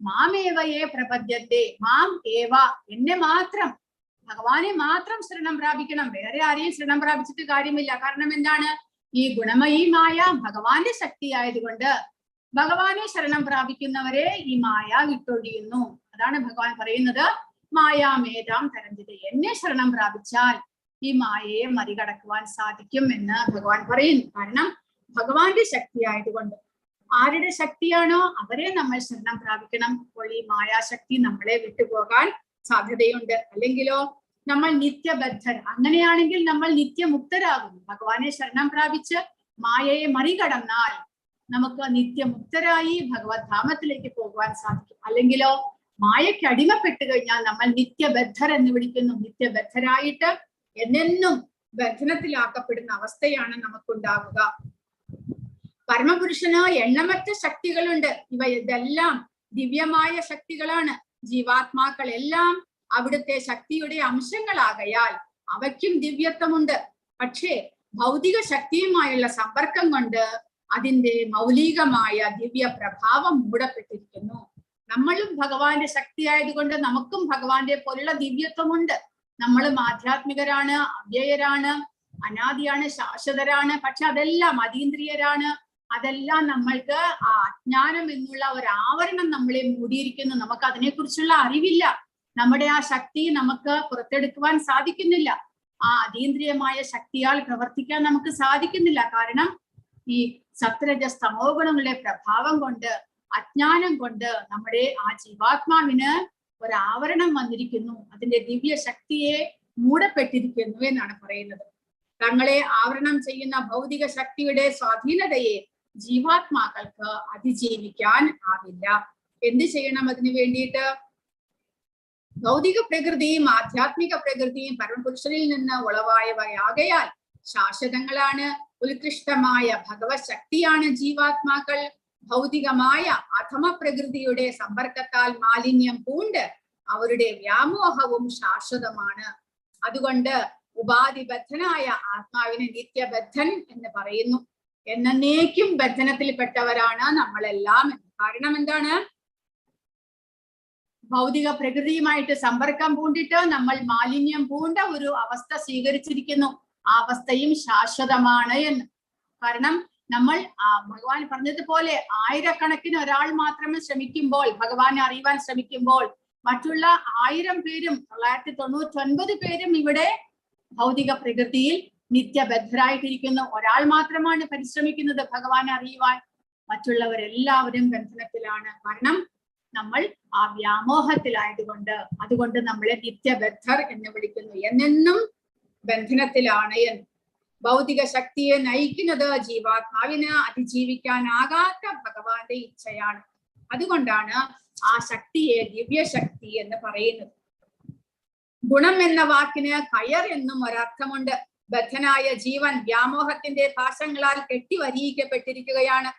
മാമേവയെ പ്രപദ്യത്തെ, മാം ഏവ, എന്നെ മാത്രം, ഭഗവാനെ മാത്രം ശരണം പ്രാപിക്കണം. വേറെ ആരെയും ശരണം പ്രാപിച്ചിട്ട് കാര്യമില്ല. കാരണം എന്താണ്? ഈ ഗുണമയീമായ ഭഗവാന്റെ ശക്തി ആയതുകൊണ്ട് ഭഗവാനെ ശരണം പ്രാപിക്കുന്നവരെ ഈ മായ വിട്ടൊഴിയുന്നു. അതാണ് ഭഗവാൻ പറയുന്നത്, മായാമേതാം തരന്തിത, എന്നെ ശരണം പ്രാപിച്ചാൽ ഈ മായയെ മറികടക്കുവാൻ സാധിക്കും എന്ന് ഭഗവാൻ പറയുന്നു. കാരണം ഭഗവാന്റെ ശക്തി ആയതുകൊണ്ട്. ആരുടെ ശക്തിയാണോ അവരെ നമ്മൾ ശരണം പ്രാപിക്കണം. അപ്പോൾ ഈ മായാശക്തി നമ്മളെ വിട്ടുപോകാൻ സാധ്യതയുണ്ട്. അല്ലെങ്കിലോ നമ്മൾ നിത്യബദ്ധർ. അങ്ങനെയാണെങ്കിൽ നമ്മൾ നിത്യമുക്തരാകുന്നു. ഭഗവാനെ ശരണം പ്രാപിച്ച് മായയെ മറികടന്നാൽ നമുക്ക് നിത്യമുക്തരായി ഭഗവത് ധാമത്തിലേക്ക് പോകുവാൻ സാധിക്കും. അല്ലെങ്കിലോ മായയ്ക്ക് അടിമപ്പെട്ട് കഴിഞ്ഞാൽ നമ്മൾ നിത്യബദ്ധർ എന്ന് വിളിക്കുന്നു. നിത്യബദ്ധരായിട്ട് എന്നെന്നും ബന്ധനത്തിലാക്കപ്പെടുന്ന അവസ്ഥയാണ് നമുക്കുണ്ടാവുക. പരമപുരുഷന് എണ്ണമറ്റ ശക്തികളുണ്ട്. ഇതെല്ലാം ദിവ്യമായ ശക്തികളാണ്. ജീവാത്മാക്കൾ എല്ലാം അവിടുത്തെ ശക്തിയുടെ അംശങ്ങളാകയാൽ അവയ്ക്കും ദിവ്യത്വമുണ്ട്. പക്ഷേ ഭൗതിക ശക്തിയുമായുള്ള സമ്പർക്കം കൊണ്ട് അതിന്റെ മൗലികമായ ദിവ്യ പ്രഭാവം മൂടപ്പെട്ടിരിക്കുന്നു. നമ്മളും ഭഗവാന്റെ ശക്തി ആയതുകൊണ്ട് നമുക്കും ഭഗവാന്റെ പോലുള്ള ദിവ്യത്വമുണ്ട്. നമ്മളും ആധ്യാത്മികരാണ്, അവ്യയരാണ്, അനാദിയാണ്, ശാശ്വതരാണ്. പക്ഷെ അതെല്ലാം അതീന്ദ്രിയരാണ്. അതെല്ലാം നമ്മൾക്ക് ആ അജ്ഞാനം എന്നുള്ള ഒരു ആവരണം നമ്മളെ മൂടിയിരിക്കുന്നു. നമുക്ക് അതിനെക്കുറിച്ചുള്ള അറിവില്ല. നമ്മുടെ ആ ശക്തി നമുക്ക് പുറത്തെടുക്കുവാൻ സാധിക്കുന്നില്ല. ആ അതീന്ദ്രിയമായ ശക്തിയാൽ പ്രവർത്തിക്കാൻ നമുക്ക് സാധിക്കുന്നില്ല. കാരണം ഈ സത്വരജസ്തമോ ഗുണങ്ങളുടെ പ്രഭാവം കൊണ്ട്, അജ്ഞാനം കൊണ്ട് നമ്മുടെ ആ ജീവാത്മാവിന് ഒരാവരണം വന്നിരിക്കുന്നു. അതിന്റെ ദിവ്യ ശക്തിയെ മൂടപ്പെട്ടിരിക്കുന്നു എന്നാണ് പറയുന്നത്. തങ്ങളെ ആവരണം ചെയ്യുന്ന ഭൗതിക ശക്തിയുടെ സ്വാധീനതയെ ജീവാത്മാക്കൾക്ക് അതിജീവിക്കാൻ ആവില്ല. എന്ത് ചെയ്യണം അതിനു വേണ്ടിയിട്ട്? ഭൗതിക പ്രകൃതിയും ആധ്യാത്മിക പ്രകൃതിയും പരമപുരുഷനിൽ നിന്ന് ഉളവായവയാകയാൽ ശാശ്വതങ്ങളാണ്. ഉത്കൃഷ്ടമായ ഭഗവത് ശക്തിയാണ് ജീവാത്മാക്കൾ. ഭൗതികമായ അധമ പ്രകൃതിയുടെ സമ്പർക്കത്താൽ മാലിന്യം പൂണ്ട് അവരുടെ വ്യാമോഹവും ശാശ്വതമാണ്. അതുകൊണ്ട് ഉപാധിബദ്ധനായ ആത്മാവിനെ നിത്യബദ്ധൻ എന്ന് പറയുന്നു. എന്നേക്കും ബന്ധനത്തിൽപ്പെട്ടവരാണ് നമ്മളെല്ലാം. കാരണം എന്താണ്? ഭൗതിക പ്രകൃതിയുമായിട്ട് സമ്പർക്കം പൂണ്ടിട്ട് നമ്മൾ മാലിന്യം പൂണ്ട ഒരു അവസ്ഥ സ്വീകരിച്ചിരിക്കുന്നു. ആ അവസ്ഥയും ശാശ്വതമാണ് എന്ന്. കാരണം നമ്മൾ ഭഗവാൻ പറഞ്ഞതുപോലെ ആയിരക്കണക്കിന് ഒരാൾ മാത്രമേ ശ്രമിക്കുമ്പോൾ, ഭഗവാനെ അറിയുവാൻ ശ്രമിക്കുമ്പോൾ, മറ്റുള്ള 1000 പേരും 999 പേരും ഇവിടെ ഭൗതിക പ്രകൃതിയിൽ നിത്യബദ്ധരായിട്ടിരിക്കുന്നു. ഒരാൾ മാത്രമാണ് പരിശ്രമിക്കുന്നത് ഭഗവാനെ അറിയുവാൻ. മറ്റുള്ളവരെല്ലാവരും ബന്ധനത്തിലാണ്. കാരണം നമ്മൾ ആ വ്യാമോഹത്തിലായതുകൊണ്ട്. അതുകൊണ്ട് നമ്മളെ നിത്യബദ്ധർ എന്ന് വിളിക്കുന്നു. എന്നെന്നും ബന്ധനത്തിലാണ് എന്ന്. ഭൗതിക ശക്തിയെ നയിക്കുന്നത് ജീവാത്മാവിന് അതിജീവിക്കാനാകാത്ത ഭഗവാന്റെ ഇച്ഛയാണ്. അതുകൊണ്ടാണ് ആ ശക്തിയെ ദിവ്യശക്തി എന്ന് പറയുന്നത്. ഗുണം എന്ന വാക്കിന് കയർ എന്നും ഒരർത്ഥമുണ്ട്. ബദ്ധനായ ജീവൻ വ്യാമോഹത്തിന്റെ പാശങ്ങളാൽ കെട്ടിവരിയിക്കപ്പെട്ടിരിക്കുകയാണ്.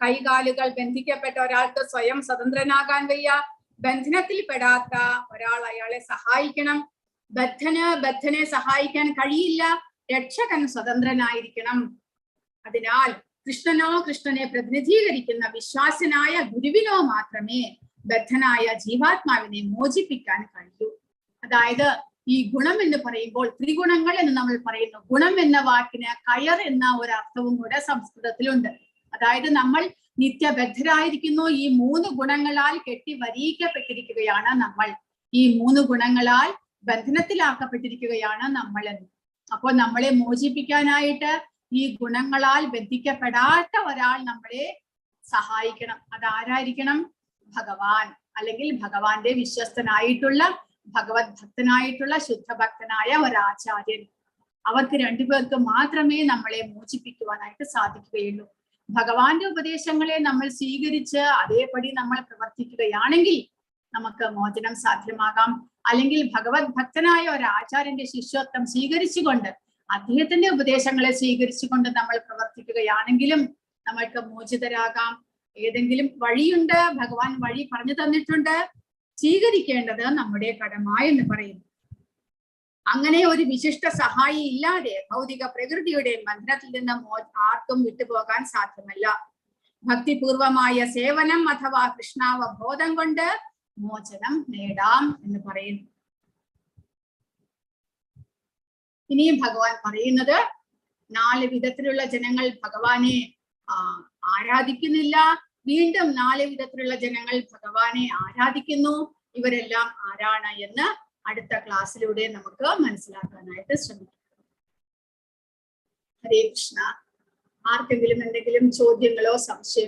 കൈകാലുകൾ ബന്ധിക്കപ്പെട്ട ഒരാൾക്ക് സ്വയം സ്വതന്ത്രനാകാൻ വയ്യ. ബന്ധനത്തിൽ പെടാത്ത ഒരാൾ അയാളെ സഹായിക്കണം. ബദ്ധനെ സഹായിക്കാൻ കഴിയില്ല. രക്ഷകൻ സ്വതന്ത്രനായിരിക്കണം. അതിനാൽ കൃഷ്ണനോ കൃഷ്ണനെ പ്രതിനിധീകരിക്കുന്ന വിശ്വാസനായ ഗുരുവിനോ മാത്രമേ ബദ്ധനായ ജീവാത്മാവിനെ മോചിപ്പിക്കാൻ കഴിയൂ. അതായത് ഈ ഗുണം എന്ന് പറയുമ്പോൾ ത്രിഗുണങ്ങൾ എന്ന് നമ്മൾ പറയുന്നു. ഗുണം എന്ന വാക്കിന് കയർ എന്ന ഒരു അർത്ഥവും കൂടെ സംസ്കൃതത്തിലുണ്ട്. അതായത് നമ്മൾ നിത്യബദ്ധരായിരിക്കുന്നു. ഈ 3 ഗുണങ്ങളാൽ കെട്ടി വരിയിക്കപ്പെട്ടിരിക്കുകയാണ് നമ്മൾ. ഈ 3 ഗുണങ്ങളാൽ ബന്ധനത്തിലാക്കപ്പെട്ടിരിക്കുകയാണ് നമ്മൾ എന്ന്. അപ്പോൾ നമ്മളെ മോചിപ്പിക്കാനായിട്ട് ഈ ഗുണങ്ങളാൽ ബന്ധിക്കപ്പെടാത്ത ഒരാൾ നമ്മളെ സഹായിക്കണം. അതാരായിരിക്കണം? ഭഗവാൻ, അല്ലെങ്കിൽ ഭഗവാന്റെ വിശ്വസ്തനായിട്ടുള്ള ഭഗവത് ഭക്തനായിട്ടുള്ള ശുദ്ധഭക്തനായ ഒരാചാര്യൻ. അവർക്ക് 2 പേർക്ക് മാത്രമേ നമ്മളെ മോചിപ്പിക്കുവാനായിട്ട് സാധിക്കുകയുള്ളൂ. ഭഗവാന്റെ ഉപദേശങ്ങളെ നമ്മൾ സ്വീകരിച്ച് അതേപടി നമ്മൾ പ്രവർത്തിക്കുകയാണെങ്കിൽ നമുക്ക് മോചനം സാധ്യമാകാം. അല്ലെങ്കിൽ ഭഗവത് ഭക്തനായ ഒരു ആചാര്യന്റെ ശിഷ്യത്വം സ്വീകരിച്ചുകൊണ്ട് അദ്ദേഹത്തിന്റെ ഉപദേശങ്ങളെ സ്വീകരിച്ചുകൊണ്ട് നമ്മൾ പ്രവർത്തിക്കുകയാണെങ്കിലും നമ്മൾക്ക് മോചിതരാകാം. ഏതെങ്കിലും വഴിയുണ്ട്, ഭഗവാൻ വഴി പറഞ്ഞു തന്നിട്ടുണ്ട്, സ്വീകരിക്കേണ്ടത് നമ്മുടെ കടമ എന്ന് പറയുന്നു. അങ്ങനെ ഒരു വിശിഷ്ട സഹായി ഇല്ലാതെ ഭൗതിക പ്രകൃതിയുടെ ബന്ധനത്തിൽ നിന്ന് ആർക്കും വിട്ടുപോകാൻ സാധ്യമല്ല. ഭക്തിപൂർവമായ സേവനം അഥവാ കൃഷ്ണാവബോധം കൊണ്ട് മോചനം നേടാം എന്ന് പറയുന്നു. ഇനിയും ഭഗവാൻ പറയുന്നത് 4 വിധത്തിലുള്ള ജനങ്ങൾ ഭഗവാനെ ആരാധിക്കുന്നില്ല. വീണ്ടും 4 വിധത്തിലുള്ള ജനങ്ങൾ ഭഗവാനെ ആരാധിക്കുന്നു. ഇവരെല്ലാം ആരാണ് എന്ന് അടുത്ത ക്ലാസ്സിലൂടെ നമുക്ക് മനസ്സിലാക്കാനായിട്ട് ശ്രമിക്കാം. ഹരേ കൃഷ്ണ. ആർക്കെങ്കിലും എന്തെങ്കിലും ചോദ്യങ്ങളോ സംശയം